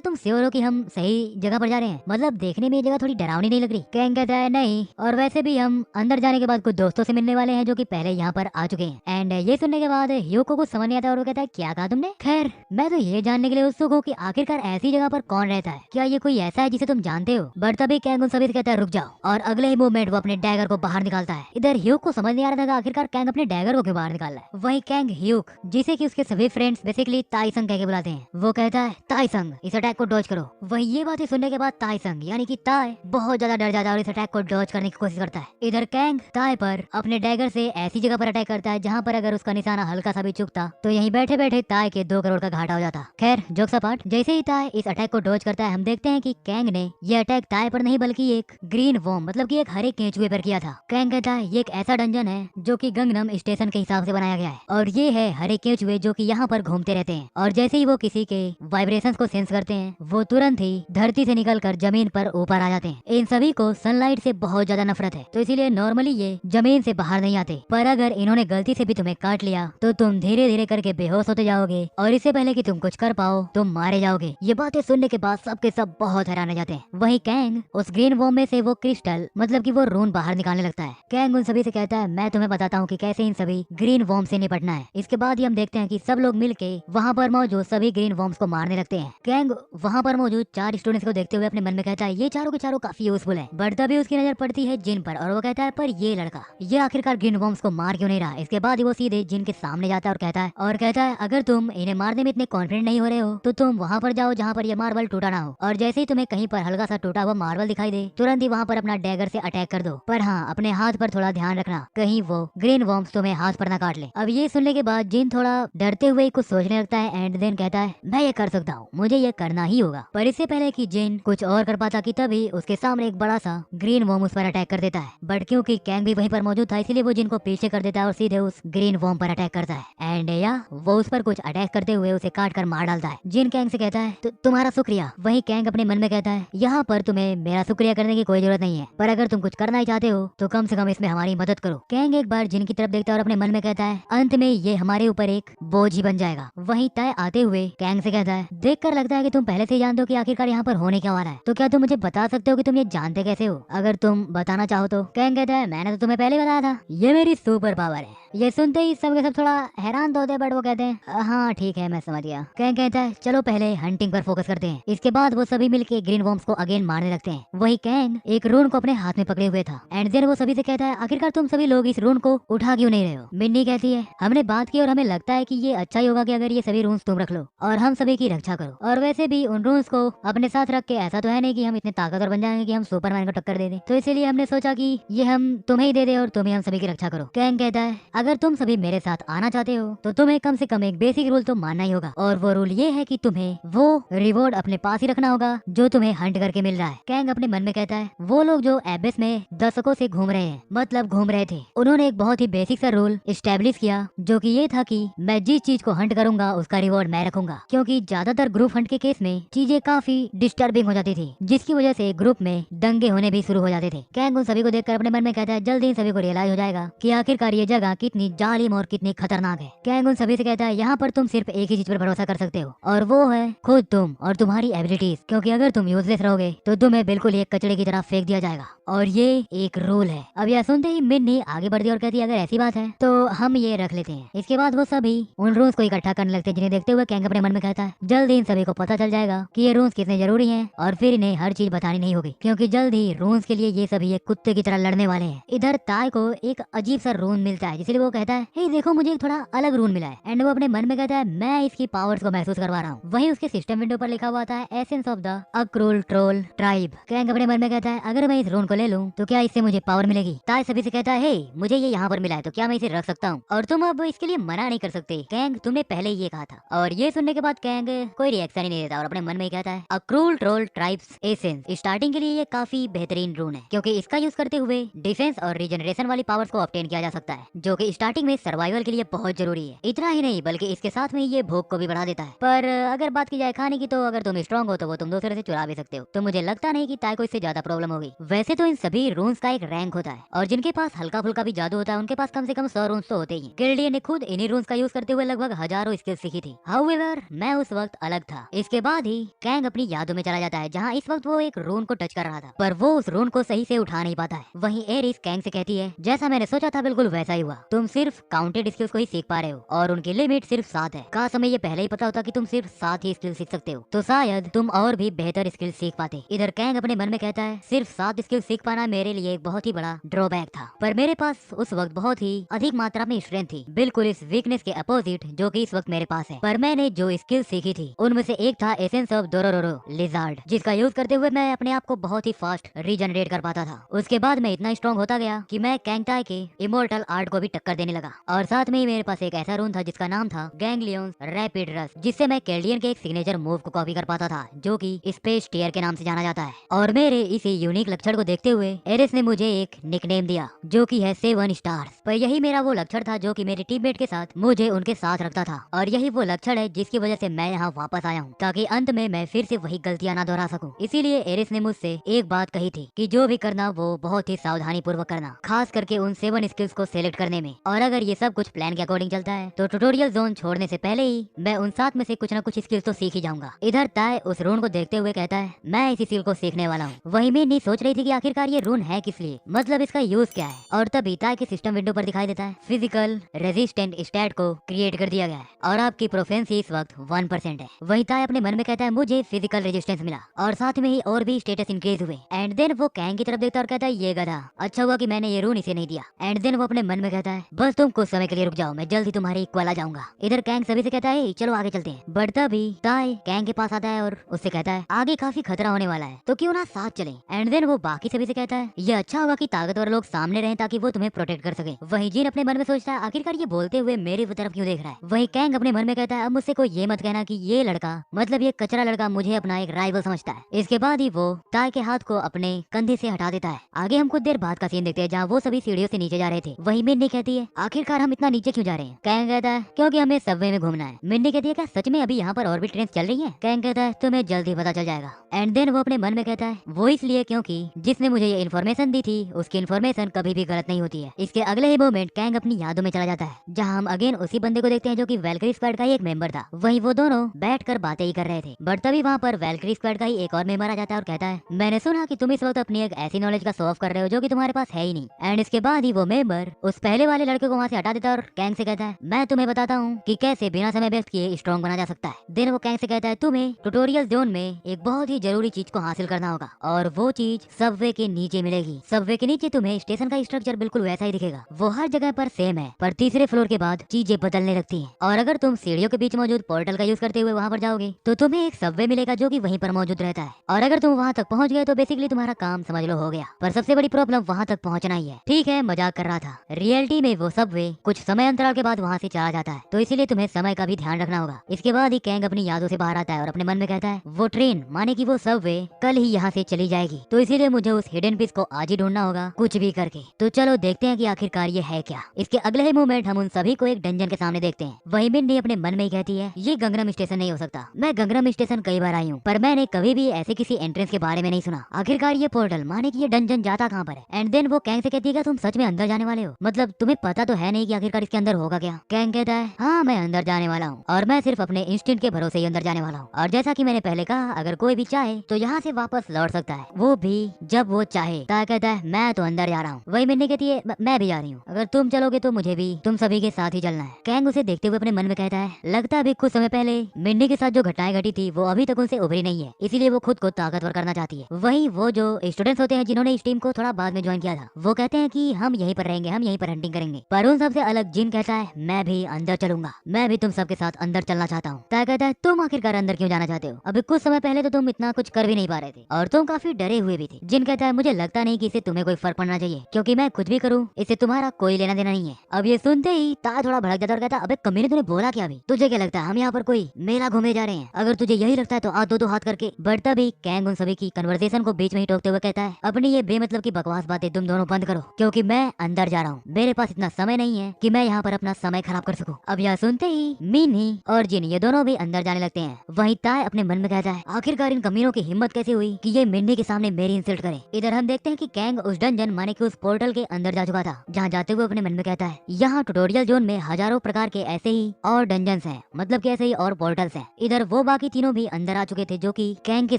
तुम श्योर हो कि हम सही जगह पर जा रहे हैं, मतलब देखने में ये जगह थोड़ी डरावनी नहीं लग रही। कैंग कहता है नहीं, और वैसे भी हम अंदर जाने के बाद कुछ दोस्तों से मिलने वाले हैं जो कि पहले यहाँ पर आ चुके हैं। एंड ये सुनने के बाद ह्यूक को कुछ समझ नहीं आता और वो कहता है क्या कहा तुमने। खैर मैं तो ये जानने के लिए उत्सुक हूँ कि आखिरकार ऐसी जगह पर कौन रहता है, क्या ये कोई ऐसा है जिसे तुम जानते हो। बट तभी कैंग उन सभी से कहता है रुक जाओ, और अगले ही मूवमेंट वो अपने डैगर को बाहर निकालता है। इधर ह्यूक को समझ नहीं आ रहा था कि आखिरकार कैंग अपने डैगर को क्यों बाहर निकाल रहा है। वही कैंग ह्यूक जिसे कि उसके सभी फ्रेंड्स बेसिकली ताइसंग कह के बुलाते हैं, वो कहता है ताइसंग इस अटैक को डॉज करो। वही ये बातें सुनने के बाद ताइसंग यानी कि ताय बहुत ज्यादा डर जाता है और इस अटैक को डॉज करने की कोशिश करता है। इधर कैंग ताय पर अपने डैगर से ऐसी जगह पर अटैक करता है जहाँ पर अगर उसका निशाना हल्का सा भी चुकता तो यहीं बैठे बैठे ताय के 2 करोड़ का घाटा हो जाता। खैर जोक्स अपार्ट, जैसे ही ताय इस अटैक को डॉज करता है हम देखते हैं कि कैंग ने ये अटैक ताय पर नहीं बल्कि एक ग्रीन वॉर्म मतलब कि एक हरे केंचुए पर किया था। कैंग कहता है ये एक ऐसा डंजन है जो कि गंगनम स्टेशन के हिसाब से बनाया गया है, और ये है हरे केंचुए जो कि यहाँ पर घूमते रहते हैं, और जैसे ही वो किसी के वाइब्रेशंस को सेंस करते हैं वो तुरंत ही धरती से निकलकर जमीन पर ऊपर आ जाते हैं। इन सभी को सनलाइट से बहुत ज्यादा नफरत है, तो इसीलिए नॉर्मली ये जमीन से बाहर नहीं आते, पर अगर इन्होंने गलती से भी तुम्हें काट लिया तो तुम धीरे धीरे करके बेहोश होते जाओगे, और इससे पहले कि तुम कुछ कर पाओ तुम मारे जाओगे। ये बातें सुनने के बाद सबके सब बहुत हैरान हो जाते हैं। वही कैंग उस ग्रीन वॉर्म में से वो क्रिस्टल मतलब कि वो रून बाहर निकालने लगता है। कैंग उन सभी से कहता है मैं तुम्हें बताता हूँ कि कैसे इन सभी ग्रीन वॉर्म से निपटना है। इसके बाद ही हम देखते हैं कि सब लोग मिलके वहाँ पर मौजूद सभी ग्रीन वॉर्म्स को मारने लगते हैं। कैंग वहाँ पर मौजूद 4 स्टूडेंट्स को देखते हुए अपने मन में कहता है ये चारों के चारों काफी यूजफुल है, बट तभी उसकी नजर पड़ती है जिन पर, और वो कहता है पर ये लड़का ये आखिरकार ग्रीन वॉर्म्स को मार क्यों नहीं रहा। इसके बाद ही वो सीधे जिन के सामने जाता है और कहता है अगर तुम इन्हें मारने में इतने कॉन्फिडेंट नहीं हो रहे हो तो तुम वहाँ पर जाओ जहाँ पर ये मार्बल टूटा ना हो, और जैसे ही तुम्हें कहीं पर हल्का सा टूटा हुआ मार्बल दिखाई दे तुरंत ही वहाँ पर अपना डैगर से अटैक कर दो, पर हाँ अपने हाथ पर थोड़ा ध्यान रखना कहीं वो ग्रीन वॉर्म्स तुम्हें हाथ पर न काट ले। अब ये सुनने के बाद जिन थोड़ा डरते हुए कुछ सोचने लगता है एंड देन कहता है मैं ये कर सकता हूँ, मुझे ये करना ही होगा। पर इससे पहले कि जिन कुछ और कर पाता कि तभी उसके सामने एक बड़ा सा ग्रीन वॉर्म उस पर अटैक कर देता है, बट क्योंकि कैंग भी वहीं पर मौजूद था इसलिए वो जिन को पीछे कर देता है और सीधे उस ग्रीन वॉर्म पर अटैक करता है एंड या वो उस पर कुछ अटैक करते हुए उसे काट कर मार डालता है। जिन कैंग से कहता है तुम्हारा शुक्रिया। वही कैंग अपने मन में कहता है यहाँ पर तुम्हें मेरा शुक्रिया करने की कोई जरूरत नहीं है, पर अगर तुम कुछ करना ही चाहते हो तो कम से कम इसमें हमारी मदद करो। कैंग एक बार जिन की तरफ देखता है और अपने मन में कहता है अंत में ये हमारे ऊपर एक बोझ ही बन जाएगा। वहीं तय आते हुए कैंग से कहता है देखकर लगता है कि तुम पहले से ही जानते हो कि आखिरकार यहाँ पर होने क्या वाला है, तो क्या तुम मुझे बता सकते हो कि तुम ये जानते कैसे हो, अगर तुम बताना चाहो तो। कैंग कहता है मैंने तो तुम्हें पहले बताया था ये मेरी सुपर पावर है। ये सुनते ही सब के सब थोड़ा हैरान तो होते हैं, बट वो कहते हैं हाँ ठीक है मैं समझ गया। कैंग कहता है चलो पहले हंटिंग पर फोकस करते हैं। इसके बाद वो सभी मिलके ग्रीन वॉर्म्स को अगेन मारने लगते हैं। वही कैंग एक रून को अपने हाथ में पकड़े हुए था एंड देन वो सभी से कहता है आखिरकार तुम सभी लोग इस रून को उठा क्यों नहीं रहे हो। मिन्नी कहती है हमने बात की और हमें लगता है कि ये अच्छा ही होगा कि अगर ये सभी रून्स तुम रख लो और हम सभी की रक्षा करो, और वैसे भी उन रून्स को अपने साथ रख के ऐसा तो है नहीं कि हम इतने ताकतवर बन जाएंगे कि हम सुपरमैन को टक्कर दे दें, तो इसीलिए हमने सोचा कि ये हम तुम्हें ही दे दे और तुम्हें हम सभी की रक्षा करो। कैंग कहता है अगर तुम सभी मेरे साथ आना चाहते हो तो तुम्हें कम से कम एक बेसिक रूल तो मानना ही होगा, और वो रूल ये है कि तुम्हें वो रिवॉर्ड अपने पास ही रखना होगा जो तुम्हें हंट करके मिल रहा है। कैंग अपने मन में कहता है वो लोग जो एबिस में दशकों से घूम रहे हैं मतलब घूम रहे थे, उन्होंने एक बहुत ही बेसिक सा रूल इस्टेब्लिश किया जो कि ये था कि मैं जिस चीज को हंट करूंगा उसका रिवॉर्ड मैं रखूंगा, क्योंकि ज्यादातर ग्रुप हंट के केस में चीजें काफी डिस्टर्बिंग हो जाती थी जिसकी वजह से ग्रुप में दंगे होने भी शुरू हो जाते थे। कैंग उन सभी को देखकर अपने मन में कहता है जल्दी इन सभी को रियलाइज हो जाएगा कि आखिरकार ये जगह कितनी जालिम और कितनी खतरनाक है। कैंग उन सभी से कहता है यहाँ पर तुम सिर्फ एक ही चीज पर भरोसा कर सकते हो और वो है खुद तुम और तुम्हारी एबिलिटीज, क्योंकि अगर तुम यूजलेस रहोगे तो तुम्हें बिल्कुल एक कचड़े की तरह फेंक दिया जाएगा, और ये एक रूल है। अब यह सुनते ही मिन्नी आगे बढ़ती और कहती है अगर ऐसी बात है तो हम ये रख लेते हैं। इसके बाद वो सभी उन रून्स को इकट्ठा करने लगते हैं, जिन्हें देखते हुए कैंग अपने मन में कहता है जल्द ही इन सभी को पता चल जाएगा कि ये रून्स कितने जरूरी हैं और फिर इन्हें हर चीज बतानी नहीं होगी, क्योंकि जल्द ही रून्स के लिए ये सभी एक कुत्ते की तरह लड़ने वाले हैं। इधर ताय को एक अजीब सा रून मिलता है, जिसलिए वो कहता है हे देखो मुझे एक थोड़ा अलग रून मिला है। एंड वो अपने मन में कहता है मैं इसकी पावर्स को महसूस करवा रहा हूँ। वहीं उसके सिस्टम विंडो पर लिखा हुआ था एसेंस ऑफ द अक्रूल ट्रोल ट्राइब। कैंग अपने मन में कहता है अगर मैं इस रून को ले लूँ तो क्या इससे मुझे पावर मिलेगी। ताय सभी से कहता है हे मुझे ये यहाँ पर मिला है तो क्या मैं इसे रख सकता हूँ और तुम अब इसके लिए मना नहीं कर सकते। कैंग तुमने पहले ये कहा था। और ये सुनने के बाद कैंग कोई रिएक्शन ही नहीं देता और अपने मन में ही कहता है अक्रूल ट्रोल ट्राइब्स एसेंस स्टार्टिंग के लिए ये काफी बेहतरीन रून है, क्योंकि इसका यूज करते हुए डिफेंस और रीजनरेशन वाली पावर्स को ऑब्टेन किया जा सकता है, जो कि स्टार्टिंग में सर्वाइवल के लिए बहुत जरूरी है। इतना ही नहीं बल्कि इसके साथ में ये भूख को भी बढ़ा देता है। पर अगर बात की जाए खाने की तो अगर तुम स्ट्रॉन्ग हो तो वो तुम दूसरे से चुरा भी सकते हो, तो मुझे लगता नहीं कि ताय को इससे ज्यादा प्रॉब्लम होगी। वैसे तो इन सभी रून्स का एक रैंक होता है और जिनके पास हल्का फुल्का भी जादू होता है उनके पास कम से कम 100 रून्स तो होते ही। गिल्डियन ने खुद इन्हीं रून्स का यूज करते हुए लगभग हजारों स्किल्स सीखी थी। हाउएवर मैं उस वक्त अलग था। इसके बाद ही कैंग अपनी यादों में चला जाता है, जहाँ इस वक्त वो एक रून को टच कर रहा था, पर वो उस रून को सही से उठा नहीं पाता है। वहीं एरिस कैंग से कहती है जैसा मैंने सोचा था बिल्कुल वैसा ही हुआ, तुम सिर्फ काउंटेड स्किल्स को ही सीख पा रहे हो और उनकी लिमिट सिर्फ 7 है। काश हमें ये पहले ही पता होता कि तुम सिर्फ 7 ही स्किल सीख सकते हो तो शायद तुम और भी बेहतर स्किल सीख पाते। इधर कैंग अपने मन में कहता है सिर्फ 7 स्किल सीख पाना मेरे लिए एक बहुत ही बड़ा ड्रॉबैक था, पर मेरे पास उस वक्त बहुत ही अधिक मात्रा में स्ट्रेंथ थी, बिल्कुल इस वीकनेस के अपोजिट जो कि इस वक्त मेरे पास है। पर मैंने जो स्किल सीखी थी उनमें से एक था एसेंस ऑफ डोरोरोरो लिजार्ड, जिसका यूज करते हुए मैं अपने आप को बहुत ही फास्ट रीजनरेट कर पाता था। उसके बाद मैं इतना स्ट्रॉन्ग होता गया कि मैं कैंग ताय के इमोर्टल आर्ट को भी टक्कर देने लगा। और साथ में ही मेरे पास एक ऐसा रून था जिसका नाम था गैंग्लियंस रैपिड रश, जिससे मैं केल्डियन के एक सिग्नेचर मूव को कॉपी कर पाता था, जो कि स्पेस टीयर के नाम से जाना जाता है। और मेरे इस यूनिक लक्षण को देखते हुए एरिस ने मुझे एक निकनेम दिया जो कि है 7 स्टार्स। पर यही मेरा वो लक्षण था जो कि मेरे टीममेट के साथ मुझे उनके साथ रखता था, और यही वो लक्षण है जिसकी वजह से मैं यहाँ वापस आया हूँ, ताकि अंत में मैं फिर से वही गलतियाँ ना दोहरा सकूं। इसीलिए एरिस ने मुझसे एक बात कही थी कि जो भी करना वो बहुत ही सावधानी पूर्वक करना, खास करके उन 7 स्किल्स को सिलेक्ट करने में। और अगर ये सब कुछ प्लान के अकॉर्डिंग चलता है तो ट्यूटोरियल जोन छोड़ने से पहले ही मैं उन 7 में से कुछ न कुछ स्किल्स तो सीख ही जाऊंगा। इधर ताय उस रून को देखते हुए कहता है मैं इस स्किल को सीखने वाला हूँ। वही मिन्नी सोच रही थी कि आखिरकार ये रून है किस लिए, मतलब इसका यूज क्या है। और तभी ताय के सिस्टम विंडो पर दिखाई देता है फिजिकल रेजिस्टेंट स्टैट को क्रिएट कर दिया गया है और आपकी प्रोफेंसी इस वक्त 1% है। वही ताय अपने मन में कहता है मुझे फिजिकल रेजिस्टेंस मिला और साथ में ही और भी स्टेटस इंक्रीज हुए। एंड देन वो कैंग की तरफ देखता और कहता है ये गधा, अच्छा हुआ कि मैंने ये रून इसे नहीं दिया। एंड देन वो अपने मन में कहता है बस तुम कुछ समय के लिए रुक जाओ, मैं जल्दी तुम्हारे इक्वल आ जाऊंगा। इधर कैंग सभी से कहता है चलो आगे चलते हैं। बट तभी ताय कैंग के पास आता है और उससे कहता है आगे काफी खतरा होने वाला है तो क्यों ना साथ चले। एंड देन वो बाकी सभी से कहता है ये अच्छा होगा कि ताकतवर लोग सामने रहें ताकि वो तुम्हें प्रोटेक्ट कर सके। वही जीन अपने मन में सोचता है आखिरकार ये बोलते हुए मेरी तरफ क्यों देख रहा है। वही कैंग अपने मन में कहता है अब मुझसे कोई ये मत कहना कि ये लड़का मतलब ये कचरा लड़का मुझे अपना एक राइवल समझता है। इसके बाद ही वो ताय के हाथ को अपने कंधे से हटा देता है। आगे हम कुछ देर बाद का सीन देखते हैं जहाँ वो सभी सीढ़ियों से नीचे जा रहे थे। वही मिन्नी कहती है आखिरकार हम इतना नीचे क्यों जा रहे हैं। कैंग कहता है क्योंकि हमें सबवे में घूमना है। मिन्नी कहती है क्या सच में अभी यहाँ पर और भी ट्रेन चल रही है। कैंग कहता है तुम्हें जल्दी पता चल जाएगा। एंड देन वो अपने मन में कहता है वो इसलिए क्योंकि जिसने मुझे ये इन्फॉर्मेशन दी थी उसकी इन्फॉर्मेशन कभी भी गलत नहीं होती है। इसके अगले ही मोमेंट कैंग अपनी यादों में चला जाता है जहाँ हम अगेन उसी बंदे को देखते हैं जो कि वैल्करी स्क्वाड का ही एक मेंबर था। वही वो दोनों बैठकर बातें ही कर रहे थे। बट तभी वहाँ पर वैल्करी स्क्वाड का ही एक और मेंबर आ जाता है और कहता है मैंने सुना कि तुम इस वक्त अपनी एक ऐसी नॉलेज का शो ऑफ कर रहे हो जो कि तुम्हारे पास है ही नहीं। एंड इसके बाद ही वो मेंबर उस पहले वाले लड़के को वहाँ से हटा देता है और कैंग से कहता है मैं तुम्हें बताता हूँ कि कैसे बिना समय वेस्ट किए स्ट्रॉन्ग बना जा सकता है। देन वो कैंग से कहता है तुम्हें ट्यूटोरियल जोन में एक बहुत ही जरूरी चीज को हासिल करना होगा और वो चीज सबवे के नीचे मिलेगी। सबवे के नीचे तुम्हें स्टेशन का स्ट्रक्चर बिल्कुल वैसा ही दिखेगा, वो हर जगह पर सेम है, पर तीसरे फ्लोर के बाद चीजें बदलने लगती हैं। और अगर तुम सीढ़ियों के बीच मौजूद पोर्टल का यूज करते हुए वहाँ पर जाओगे तो तुम्हें एक सबवे मिलेगा जो कि वहीं पर मौजूद रहता है। और अगर तुम वहाँ तक पहुँच गए तो बेसिकली तुम्हारा काम समझ लो हो गया। पर सबसे बड़ी प्रॉब्लम वहाँ तक पहुँचना ही है। ठीक है मजाक कर रहा था, रियलिटी में वो सबवे कुछ समय अंतराल के बाद वहाँ से चला जाता है, तो इसीलिए तुम्हें समय का भी ध्यान रखना होगा। इसके बाद ही कैंग अपनी यादों से बाहर आता है और अपने मन में कहता है वो ट्रेन माने कि वो सबवे कल ही यहाँ से चली जाएगी, तो इसीलिए मुझे उस हिडन पीस को आज ही ढूंढना होगा कुछ भी करके। तो चलो देखते हैं कि आखिरकार ये है क्या। इसके अगले ही मोमेंट हम उन सभी को एक डंजन के सामने देखते हैं। वही मिन्नी अपने मन में ही कहती है ये गंगरम स्टेशन नहीं हो सकता। मैं गंगरम स्टेशन कई बार आई हूँ पर मैंने कभी भी ऐसे किसी एंट्रेंस के बारे में नहीं सुना। आखिरकार ये पोर्टल माने कि ये डंजन जाता कहाँ पर है। एंड देन वो कैंग से कहती है तुम सच में अंदर जाने वाले हो, मतलब तुम्हें पता तो है नहीं कि आखिरकार इसके अंदर होगा क्या। कैंग कहता है हाँ मैं अंदर जाने वाला हूँ और मैं सिर्फ अपने इंस्टिंक्ट के भरोसे ही अंदर जाने वाला हूँ। और जैसा कि मैंने पहले कहा अगर कोई भी चाहे तो यहाँ से वापस लौट सकता है, वो भी जब वो चाहे। ताय कहता है मैं तो अंदर जा रहा हूँ। वही मिन्नी कहती है मैं भी जा रही हूँ, अगर तुम चलोगे तो मुझे भी तुम सभी के साथ ही चलना है। कैंग उसे देखते हुए अपने मन में कहता है, लगता है अभी कुछ समय पहले मिन्नी के साथ जो घटनाएं घटी थी वो अभी तक उनसे उभरी नहीं है, इसीलिए वो खुद को ताकतवर करना चाहती है। वहीं वो जो स्टूडेंट्स होते हैं जिन्होंने इस टीम को थोड़ा बाद में ज्वाइन किया था, वो कहते हैं कि हम यहीं पर रहेंगे, हम यहीं पर हंटिंग करेंगे। पर उन सबसे अलग जिन कहता है, मैं भी अंदर चलूंगा, मैं भी तुम सबके साथ अंदर चलना चाहता हूँ। ताय कहता है, तुम आखिरकार अंदर क्यों जाना चाहते हो? अभी कुछ समय पहले तो तुम इतना कुछ कर भी नहीं पा रहे थे और तुम काफी डरे हुए भी थे। जिन कहता है, मुझे लगता नहीं कि इससे तुम्हें कोई फर्क पड़ना चाहिए, क्योंकि मैं कुछ भी करूँ इससे तुम्हारा कोई लेना देना नहीं है। अब ये सुनते ही ताय थोड़ा भड़क जाता और कहता, अबे कमीने तूने बोला क्या? अभी तुझे क्या लगता है हम यहाँ पर कोई मेला घूमे जा रहे हैं? अगर तुझे यही लगता है तो आज दो हाथ करके। बढ़ता भी कैंग उन सभी की कन्वर्सेशन को बीच में ही टोकते हुए कहता है, अपनी ये बेमतलब की बकवास बातें तुम दोनों बंद करो, क्योंकि मैं अंदर जा रहा हूँ। मेरे पास इतना समय नहीं है कि मैं यहाँ पर अपना समय खराब कर सकूं। अब यह सुनते ही मिनी और जिन ये दोनों भी अंदर जाने लगते हैं। वहीं ताय अपने मन में कहता है, आखिरकार इन कमीनों की हिम्मत कैसे हुई कि ये मिन्नी के सामने मेरी इंसल्ट करे। इधर हम देखते हैं कि कैंग उस डंजन माने कि उस पोर्टल के अंदर जा चुका था, जहाँ जाते हुए अपने मन में कहता है, यहाँ ट्यूटोरियल जोन में हजारों प्रकार के ऐसे ही और डंजन्स हैं, मतलब कि ऐसे ही और पोर्टल्स हैं। इधर वो बाकी तीनों भी अंदर आ चुके थे जो कि कैंग के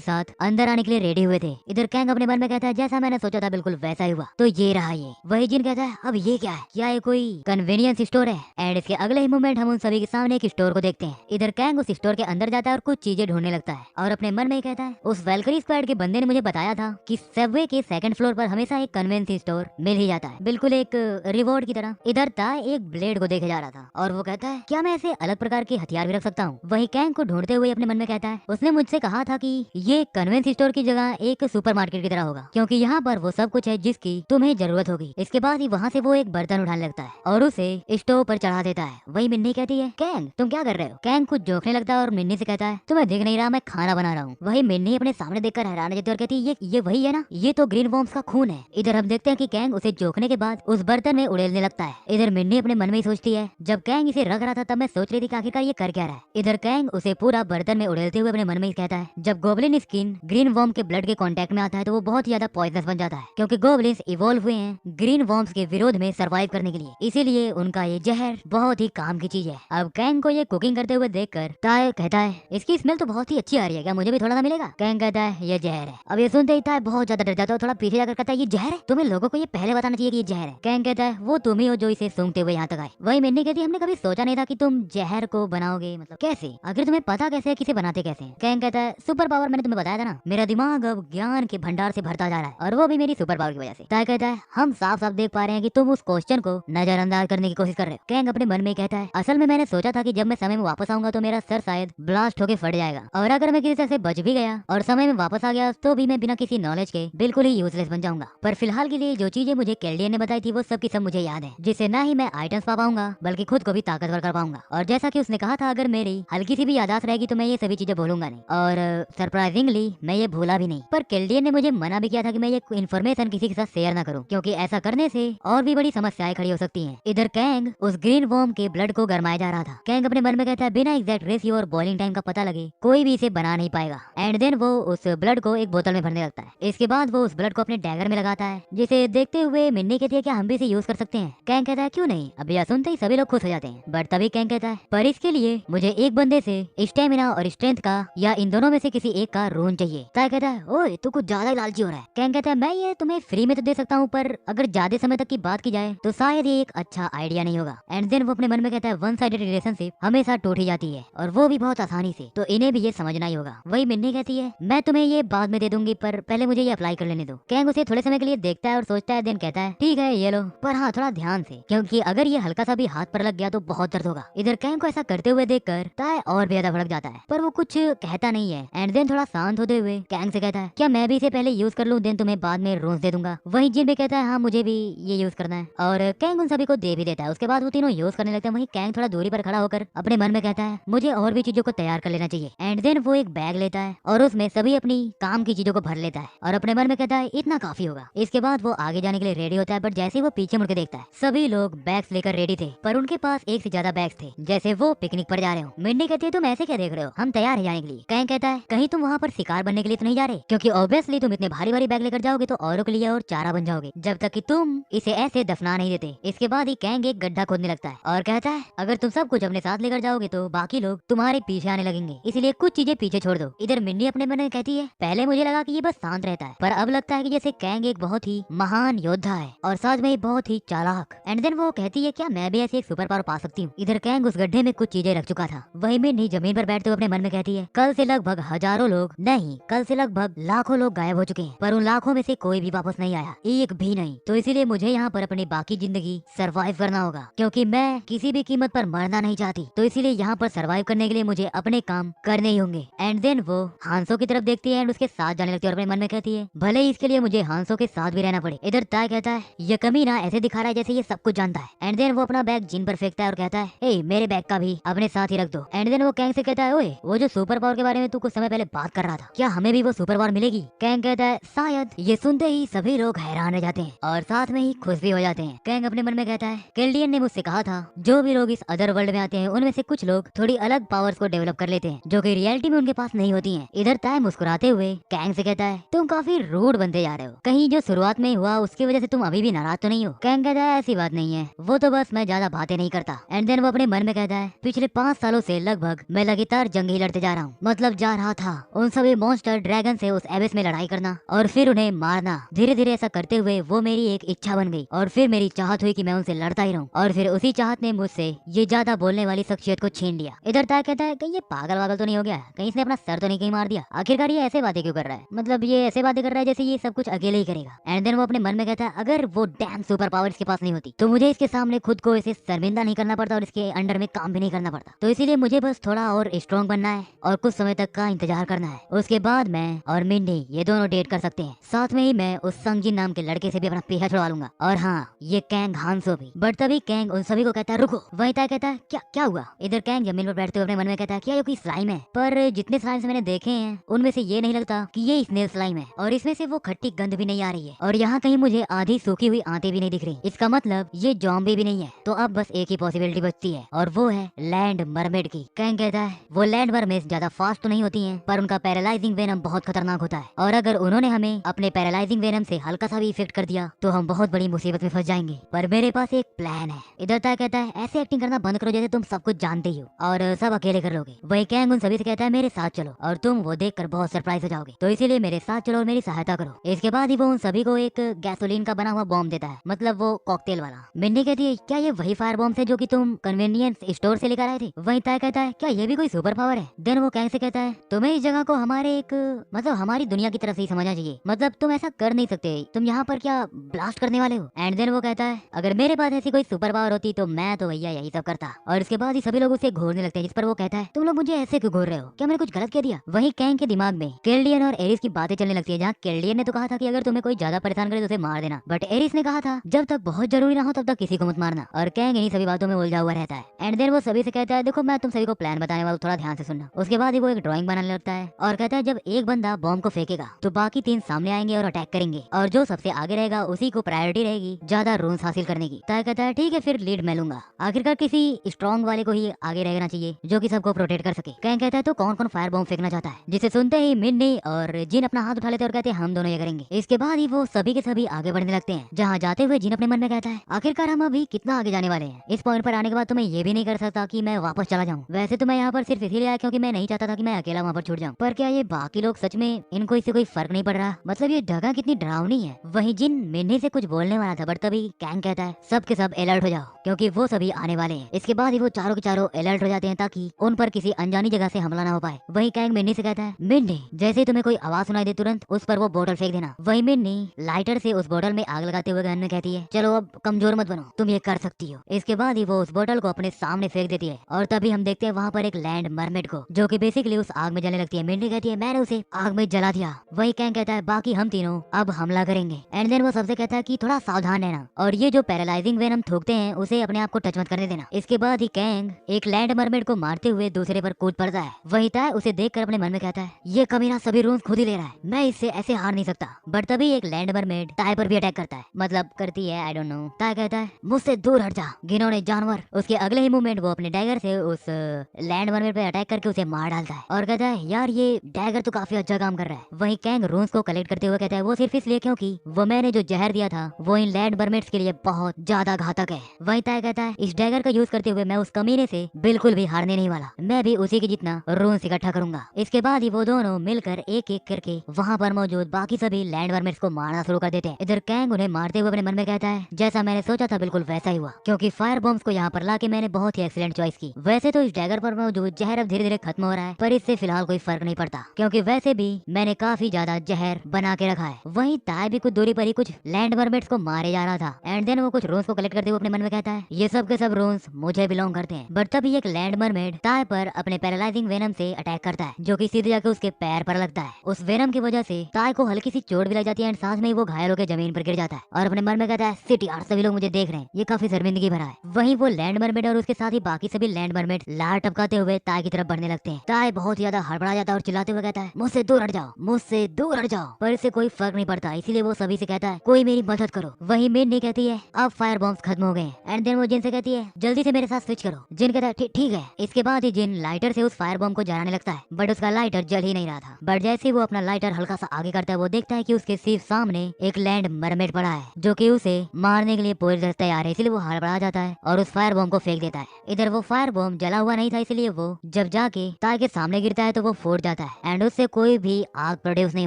साथ अंदर आने के लिए रेडी हुए थे। इधर कैंग अपने मन में कहता है, जैसा मैंने सोचा था बिल्कुल वैसा ही हुआ, तो ये रहा ये। वही जिन कहता है, अब ये क्या है? क्या ये कोई कन्वीनियंस स्टोर है? एंड इसके अगले ही मोमेंट हम उन सभी के सामने एक स्टोर को देखते हैं। इधर कैंग उस स्टोर के अंदर जाता है और कुछ चीजें ढूंढने लगता है और अपने मन में ही कहता है, उस वेलकरी स्क्वाड के बंदे ने मुझे बताया था कि सबवे के सेकंड फ्लोर पर हमेशा एक कन्वेंस स्टोर मिल ही जाता है, बिल्कुल एक रिवॉर्ड की तरह। इधर ताय एक ब्लेड को देखे जा रहा था और वो कहता है, क्या मैं ऐसे अलग प्रकार के हथियार भी रख सकता हूँ? वही कैंग को ढूंढते हुए अपने मन में कहता है, उसने मुझसे कहा था कि ये कन्वेंस स्टोर की जगह एक सुपरमार्केट की तरह होगा, क्योंकि यहाँ पर वो सब कुछ है जिसकी तुम्हें जरूरत होगी। इसके बाद ही वहाँ से वो एक बर्तन उठाने लगता है और उसे स्टोव पर चढ़ा देता है। वही मिन्नी कहती है, कैंग तुम क्या कर रहे हो? कैंग कुछ जोखने लगता है और मिन्नी से कहता है, तुम्हें दिख नहीं रहा मैं खाना बना रहा हूँ। वही मिन्नी अपने सामने देखकर हैरान रहती है और कहती है, ये वही है ना, ये तो ग्रीन वॉर्म्स का खून है। इधर हम देखते हैं कि कैंग उसे जोखने के बाद उस बर्तन में उड़ेलने लगता है। इधर मिन्नी अपने मन में ही सोचती है, जब कैंग इसे रख रहा था तब मैं सोच रही थी कि आखिरकार ये कर क्या रहा है। इधर कैंग उसे पूरा बर्तन में उड़ेलते हुए अपने मन में ही कहता है, जब गोब्लिन स्किन ग्रीन वॉर्म के ब्लड के कांटेक्ट में आता है तो वो बहुत ही ज्यादा पॉइजनस बन जाता है, क्योंकि गोब्लिन्स इवॉल्व हुए हैं ग्रीन वॉर्म्स के विरोध में सर्वाइव करने के लिए, इसीलिए उनका ये जहर बहुत ही काम की चीज है। अब कैंग को ये कुकिंग करते हुए देखकर ताय कहता है, इसकी स्मेल तो बहुत ही अच्छी आ रही है, क्या मुझे भी थोड़ा सा मिलेगा? कैंग कहता है, ये जहर है। अब ये सुनते ही ताय बहुत ज्यादा डर जाता है, थोड़ा पीछे जाकर कहता है, ये जहर है? तुम्हें लोगों को ये पहले बताना चाहिए कि ये जहर है। कैंग कहता है, वो तुम ही हो जो इसे सूंघते हुए यहाँ तक आए। वही मिन्नी कहती है, हमने कभी सोचा नहीं था कि तुम जहर को बनाओगे, मतलब कैसे? आखिर तुम्हें पता कैसे है किसे बनाते कैसे? कैंग कहता है, सुपर पावर मैंने तुम्हें बताया था ना, मेरा दिमाग अब ज्ञान के भंडार से भरता जा रहा है और वो भी मेरी सुपर पावर की वजह से। ताय कहता है, हम साफ साफ देख पा रहे हैं कि तुम उस क्वेश्चन को नजरअंदाज करने की कोशिश कर रहे हो। कैंग अपने मन में कहता है, असल में मैंने सोचा था कि जब मैं समय में वापस आऊंगा तो मेरा सर शायद ब्लास्ट होके फट जाएगा, और अगर मैं किसी तरह से बच भी गया और समय में वापस आ गया तो भी मैं बिना किसी नॉलेज के बिल्कुल ही यूजलेस बन जाऊंगा। पर फिलहाल के लिए जो चीजें मुझे कैल्डियन ने बताई थी वो सब की सब मुझे याद है, जिससे न ही मैं आइटम्स पा पाऊंगा बल्कि खुद को भी ताकतवर कर पाऊंगा। और जैसा कि उसने कहा था, अगर मेरी हल्की सी भी यादाश्त रहेगी तो मैं ये सभी चीजें भूलूंगा नहीं, और सरप्राइजिंगली मैं ये भूला भी नहीं। पर कैल्डियन ने मुझे मना भी किया था कि मैं ये इन्फॉर्मेशन किसी के साथ शेयर ना करूं, क्योंकि ऐसा करने से और भी बड़ी समस्याएं खड़ी हो सकती हैं। इधर कैंग उस ग्रीन वॉर्म के ब्लड को गरमाया जा रहा था। कैंग अपने मन में कहता है, बिना एग्जैक्ट रेशियो और बॉइलिंग टाइम का पता लगे कोई भी इसे बना नहीं पाएगा। एंड देन वो उस ब्लड को एक बोतल में भरने लगता है। इसके बाद वो उस ब्लड को अपने डैगर में लगाता है, जिसे देखते हुए मिन्नी कहती है, क्या हम भी इसे यूज कर सकते हैं? कैंग कहता है, क्यों नहीं? अब यह सुनते ही सभी लोग खुश हो जाते हैं। बट तभी कैंग कहता है, पर इसके लिए मुझे एक बंदे से स्टेमिना और स्ट्रेंथ का या इन दोनों में से किसी एक का रोन चाहिए। ताय कहता है, ओए तू कुछ ज्यादा ही लालची हो रहा है। कैंग कहता है, मैं ये तुम्हें फ्री में तो दे सकता हूँ, पर अगर ज्यादा समय तक की बात की जाए तो शायद ये एक अच्छा आइडिया नहीं होगा। एंड देन वो अपने मन में कहता है, वन साइडेड रिलेशनशिप हमेशा टूट ही जाती है और वो भी बहुत आसानी से, तो इन्हें भी ये समझना ही होगा। वही मिन्नी कहती है, मैं तुम्हें ये बाद में दे दूंगी, पर पहले मुझे ये अप्लाई कर लेने दो। कैंग उसे थोड़े समय के लिए देखता है और सोचता है, देन कहता है, ठीक है ये लो, पर हाँ थोड़ा ध्यान से, क्योंकि अगर ये हल्का सा भी हाथ पर लग गया तो बहुत दर्द होगा। इधर कैंग को ऐसा करते हुए देखकर ताय और भी ज्यादा भड़क जाता है, पर वो कुछ कहता नहीं है। एंड देन थोड़ा शांत होते हुए कैंग से कहता है, क्या मैं भी इसे पहले यूज कर लूं, देन तुम्हें बाद में रोज दे दूंगा। वही जिन भी कहता है, हाँ मुझे भी ये यूज करना है, और कैंग उन सभी को दे भी देता है। उसके बाद वो तीनों यूज करने लगते हैं। वही कैंग थोड़ा दूरी पर खड़ा होकर अपने मन में कहता है, मुझे और भी चीजों को तैयार कर लेना चाहिए। एंड देन वो एक बैग लेता है और उसमें सभी अपनी काम की चीजों को भर लेता है और अपने मन में कहता है, इतना काफी होगा। इसके बाद वो आगे जाने के लिए रेडी होता है, बट जैसे ही वो पीछे मुड़ के देखता है, सभी लोग बैग्स लेकर रेडी थे, पर उनके पास एक से ज्यादा बैग्स थे, जैसे वो पिकनिक पर जा रहे हो। मिन्नी कहती है, तुम ऐसे क्या देख रहे हो, हम तैयार है जाने के लिए। कैंग कहता है, कहीं तुम वहाँ पर शिकार बनने के लिए तो नहीं जा रहे, क्योंकि ऑब्वियसली तुम इतने भारी भारी बैग लेकर जाओगे तो औरों के लिए और चारा बन जाओगे, जब तक कि तुम इसे ऐसे दफना नहीं देते। इसके बाद ही कैंग एक गड्ढा खोदने लगता है और कहता है, अगर तुम सब कुछ अपने साथ लेकर जाओगे तो बाकी लोग तुम्हारे पीछे आने लगेंगे, इसलिए कुछ चीजें पीछे छोड़ दो। इधर मिन्नी अपने मन में कहती है, पहले मुझे लगा कि ये बस शांत रहता है, पर अब लगता है कि जैसे कैंग एक बहुत ही महान योद्धा है और साथ में बहुत ही चालाक। एंड देन वो कहती है, क्या मैं भी ऐसी एक सुपर पावर पा सकती देखती हूँ इधर कैंग उस गड्ढे में कुछ चीजें रख चुका था। वही मिन्नी जमीन पर बैठते हुए अपने मन में कहती है, कल से लगभग हजारों लोग नहीं, कल से लगभग लाखों लोग गायब हो चुके हैं, पर उन लाखों में से कोई भी वापस नहीं आया, एक भी नहीं। तो इसीलिए मुझे यहाँ पर अपनी बाकी जिंदगी सरवाइव करना होगा, क्योंकि मैं किसी भी कीमत पर मरना नहीं चाहती। तो इसीलिए यहाँ पर सरवाइव करने के लिए मुझे अपने काम करने ही होंगे। एंड देन वो हांसो की तरफ देखती है एंड उसके साथ जाने लगती है और अपने मन में कहती है, भले ही इसके लिए मुझे हांसो के साथ भी रहना पड़े। इधर ताय कहता है, ये कमीना ऐसे दिखा रहा है जैसे ये सब कुछ जानता है। एंड देन वो अपना बैग जिन पर फेंकता है और कहता है, ए मेरे बैग का भी अपने साथ ही रख दो। एंड देन वो कैंग से कहता है, ओए वो जो सुपर पावर के बारे में तू कुछ समय पहले बात कर रहा था, क्या हमें भी वो सुपर पावर मिलेगी? कैंग कहता है, शायद। ये सुनते ही सभी लोग हैरान रह जाते हैं और साथ में ही खुश भी हो जाते हैं। कैंग अपने मन में कहता है, केल्डियन ने मुझसे कहा था जो भी लोग इस अदर वर्ल्ड में आते हैं उनमें से कुछ लोग थोड़ी अलग पावर्स को डेवलप कर लेते हैं जो कि रियलिटी में उनके पास नहीं होती हैं। इधर ताय मुस्कुराते हुए कैंग से कहता है, तुम काफी रूड बनते जा रहे हो, कहीं जो शुरुआत में हुआ उसकी वजह से तुम अभी भी नाराज तो नहीं हो? कैंग कहता है, ऐसी बात नहीं है, वो तो बस मैं ज्यादा बातें नहीं करता। एंड देन वो अपने मन में कहता है, पिछले 5 सालों से लगभग मैं लगातार जंग ही लड़ते जा रहा हूँ, मतलब जा रहा था उन सभी मॉन्स्टर ड्रैगन से उस एबिस में लड़ाई करना और फिर उन्हें मारना। धीरे धीरे ऐसा करते हुए वो मेरी एक इच्छा बन गई और फिर मेरी चाहत हुई कि मैं उनसे लड़ता ही रहूं और फिर उसी चाहत ने मुझसे ये ज्यादा बोलने वाली शख्सियत को छीन लिया। इधर ताय कहता है, कहीं ये पागल वागल तो नहीं हो गया, कहीं इसने अपना सर तो नहीं कहीं मार दिया? आखिरकार ये ऐसे बातें क्यों कर रहा है, मतलब ये ऐसे बातें कर रहा है जैसे ये सब कुछ अकेले ही करेगा। एंड देन वो अपने मन में कहता है, अगर वो डैम सुपर पावर इसके पास नहीं होती तो मुझे इसके सामने खुद को इसे शर्मिंदा नहीं करना पड़ता और इसके अंडर में काम भी नहीं करना पड़ता। तो इसीलिए मुझे बस थोड़ा और स्ट्रॉन्ग बनना है और कुछ समय तक का इंतजार करना है, उसके बाद मैं और मिन्नी ये दोनों डेट कर सकते हैं। साथ में ही मैं उस संगजिन नाम के लड़के से भी अपना पीछा छुड़वा लूंगा और हाँ ये कैंग हांसो भी। बट तभी कैंग उन सभी को कहता है, रुको। वहीं ताय कहता है, क्या क्या हुआ? इधर कैंग जमीन पर बैठते हुए अपने मन में कहता है, क्या ये कोई स्लाइम है? पर जितने स्लाइम मैंने देखे हैं उनमें से ये नहीं लगता कि ये स्नेल स्लाइम है और इसमें से वो खट्टी गंध भी नहीं आ रही है और यहाँ कहीं मुझे आधी सूखी हुई आंतें भी नहीं दिख रही। इसका मतलब ये जॉम्बी भी नहीं है। तो अब बस एक ही पॉसिबिलिटी बचती है और वो है लैंड मरमेड की। कैंग कहता है, वो लैंड मरमेड ज्यादा फास्ट तो नहीं होती हैं, पर उनका पैरालाइजिंग वेनम बहुत खतरनाक होता है और अगर उन्होंने हमें अपने पैरालाइजिंग वेनम से हल्का सा भी इफेक्ट कर दिया तो हम बहुत बड़ी मुसीबत में फंस जाएंगे। पर मेरे पास एक प्लान है। इधर ताय कहता है, ऐसे एक्टिंग करना बंद करो जैसे तुम सब कुछ जानते ही हो और सब अकेले कर लोगे। वही कैंग उन सभी से कहता है, मेरे साथ चलो और तुम वो देखकर बहुत सरप्राइज हो जाओगे, तो इसीलिए मेरे साथ चलो और मेरी सहायता करो। इसके बाद ही वो उन सभी को एक गैसोलीन का बना हुआ बॉम्ब देता है, मतलब वो कॉकटेल वाला। मिन्नी कहती है, क्या ये वही फायर बॉम्ब है जो कि तुम कन्वीनियंस स्टोर से लेकर आए थे? वहीं ताय कहता है, क्या ये भी कोई सुपर पावर है? देन वो कैंग से कहता है, तुम्हें इस जगह को हमारे एक मतलब हमारी दुनिया की तरफ से ही समझना चाहिए, मतलब तुम ऐसा कर नहीं सकते, तुम यहाँ पर क्या ब्लास्ट करने वाले हो? एंड देन वो कहता है, अगर मेरे पास ऐसी कोई सुपर पावर होती तो मैं तो भैया यही सब करता। और इसके बाद ही सभी लोग उसे घूरने लगते हैं, जिस पर वो कहता है, तुम लोग मुझे ऐसे क्यों घूर रहे हो, क्या मैंने कुछ गलत कह दिया? वहीं कैंग के दिमाग में केल्डियन और एरिस की बातें चलने लगती है, जहाँ केल्डियन ने तो कहा था कि अगर तुम्हें कोई ज्यादा परेशान करे तो उसे मार देना, बट एरिस ने कहा था जब तक बहुत जरूरी ना हो तब तक किसी को मत मारना। और कैंग इन्हीं सभी बातों में उलझा हुआ रहता है। एंड देन वो सभी से कहता है, देखो मैं तुम सभी को प्लान बताने वाला, थोड़ा ध्यान से सुनना। उसके बाद ही वो एक ड्राइंग बनाने लगता है और कहता है, जब एक बंदा बॉम्ब को फेंकेगा तो बाकी 3 सामने आएंगे और अटैक करेंगे और जो सबसे आगे रहेगा उसी को प्रायोरिटी रहेगी ज्यादा रून्स हासिल करने की। ताय कहता है, ठीक है फिर लीड मैं लूंगा, आखिरकार किसी स्ट्रॉन्ग वाले को ही आगे रहना चाहिए जो कि सबको प्रोटेक्ट कर सके। कैंग कहता है, तो कौन कौन फायर बॉम्ब फेंकना चाहता है? जिसे सुनते ही मिन्नी और जिन अपना हाथ उठा लेते और कहते हैं, हम दोनों ये करेंगे। इसके बाद ही वो सभी के सभी आगे बढ़ने लगते हैं, जहाँ जाते हुए जिन अपने मन में कहता है, आखिरकार हम अभी कितना आगे जाने वाले हैं, इस पॉइंट पर आने के बाद तो मैं ये भी नहीं कर सकता कि मैं वापस चला जाऊँ। वैसे तो मैं यहाँ पर सिर्फ इसीलिए आया क्योंकि मैं नहीं चाहता था कि मैं अकेला वहाँ पर छूट जाऊँ, पर क्या ये बाकी लोग सच में इनको इससे कोई फर्क नहीं पड़ रहा? मतलब ये जगह कितनी डरावनी है। वहीं जिन मिन्नी से कुछ बोलने वाला था, बट तभी कैंग कहता है, सब के सब अलर्ट हो जाओ क्योंकि वो सभी आने वाले हैं। इसके बाद ही वो चारों के चारों अलर्ट हो जाते हैं ताकि उन पर किसी अनजानी जगह से हमला ना हो पाए। वहीं कैंग मिन्नी से कहता है, मिन्नी जैसे ही तुम्हें कोई आवाज सुनाई दे तुरंत उस पर वो बोतल फेंक देना। वहीं मिन्नी लाइटर से उस बोतल में आग लगाते हुए गहन में कहती है, चलो अब कमजोर मत बनो, तुम ये कर सकती हो। इसके बाद ही वो उस बोतल को अपने सामने फेंक देती है और तभी हम देखते हैं वहाँ पर एक लैंड मरमेड को, जो कि बेसिकली उस आग में जलने लगती है। मिन्नी कहती है, मैंने उसे आग में जला दिया। वही कैंग कहता है, बाकी हम तीनों अब हमला करेंगे। एंड देन वो सबसे कहता है कि थोड़ा सावधान रहना और ये जो पैरालाइजिंग वेनम थूकते हैं उसे अपने आप को टच मत करने देना। इसके बाद ही कैंग एक लैंड मरमेड को मारते हुए दूसरे पर कूद पड़ता है। वही ताय उसे देखकर अपने मन में कहता है, ये कमीना सभी रूल्स खुद ही ले रहा है, मैं इससे ऐसे हार नहीं सकता। बट तभी एक लैंड मरमेड ताय पर भी अटैक करता है, मतलब करती है, आई डोंट नो। ताय कहता है, मुझसे दूर हट जा घिनौने जानवर। उसके अगले ही मूवमेंट वो अपने डैगर से उस लैंड मरमेड पे अटैक करके उसे मार डालता है और कहता है, यार ये डैगर तो काफी अच्छा काम कर रहा है। वही कैंग रून्स को कलेक्ट करते हुए कहता है, वो सिर्फ इसलिए क्योंकि वो मैंने जो जहर दिया था वो इन लैंड मरमेड्स के लिए बहुत ज्यादा घातक है। वही ताय कहता है, इस डैगर का यूज करते हुए मैं उस कमीने से बिल्कुल भी हारने नहीं वाला, मैं भी उसी के जितना रून्स इकट्ठा करूंगा। इसके बाद ही वो दोनों मिलकर एक एक करके वहाँ पर मौजूद बाकी सभी लैंड मरमेड्स को मारना शुरू कर देते हैं। इधर कैंग उन्हें मारते हुए अपने मन में कहता है, जैसा मैंने सोचा था बिल्कुल वैसा ही हुआ, क्योंकि फायर बॉम्ब्स को यहाँ यहाँ पर लाके मैंने बहुत ही एक्सीलेंट चॉइस की। वैसे तो इस डैगर पर मौजूद जहर अब धीरे धीरे खत्म हो रहा है, पर इससे फिलहाल कोई फर्क नहीं पड़ता, क्योंकि वैसे भी मैंने काफी ज्यादा जहर बना के रखा है। वहीं ताय भी कुछ दूरी पर ही कुछ लैंड मरमेड्स को मारे जा रहा था, एंड देन वो कुछ रोन्स को कलेक्ट करते हुए अपने मन में कहता है ये सब के सब रोन्स मुझे बिलोंग करते हैं। बट तभी एक लैंड मरमेड ताय पर अपने पैरालाइजिंग वेनम से अटैक करता है, जो कि सीधे जाकर उसके पैर पर लगता है। उस वेनम की वजह से ताय को हल्की सी चोट भी लग जाती है, एंड साथ में वो घायल होकर जमीन पर गिर जाता है और अपने मन में कहता है सिटी यार, सभी लोग मुझे देख रहे हैं, ये काफी शर्मिंदगी भरा है। वहीं वो लैंड मरमेड और उसके साथ ही बाकी सभी लैंड मरमेड लार टपकाते हुए ताय की तरफ बढ़ने लगते हैं। ताय बहुत ज्यादा हड़बड़ा जाता है और चिल्लाते हुए कहता है मुझसे दूर हट जाओ, मुझसे दूर हट जाओ, पर इससे कोई फर्क नहीं पड़ता, इसीलिए वो सभी से कहता है कोई मेरी मदद करो। वहीं मिन्नी कहती है अब फायर बॉम्ब्स खत्म हो गए, एंड देन वो जिन से कहती है जल्दी से मेरे साथ स्विच करो। जिन कहता है ठीक है। इसके बाद ही जिन लाइटर से उस फायर बॉम्ब को जलाने लगता है, बट उसका लाइटर जल ही नहीं रहा था। बट जैसे ही वो अपना लाइटर हल्का सा आगे करता है, वो देखता है कि उसके सिर्फ सामने एक लैंड मरमेड पड़ा है, जो कि उसे मारने के लिए पूरी तरह तैयार है। इसलिए वो हड़बड़ा जाता है और उस फायर बॉम्ब को फेंक देता है। इधर वो फायर बॉम्ब जला हुआ नहीं था, इसलिए वो जब जाके ताय के सामने गिरता है तो वो फूट जाता है, एंड उससे कोई भी आग प्रोड्यूस नहीं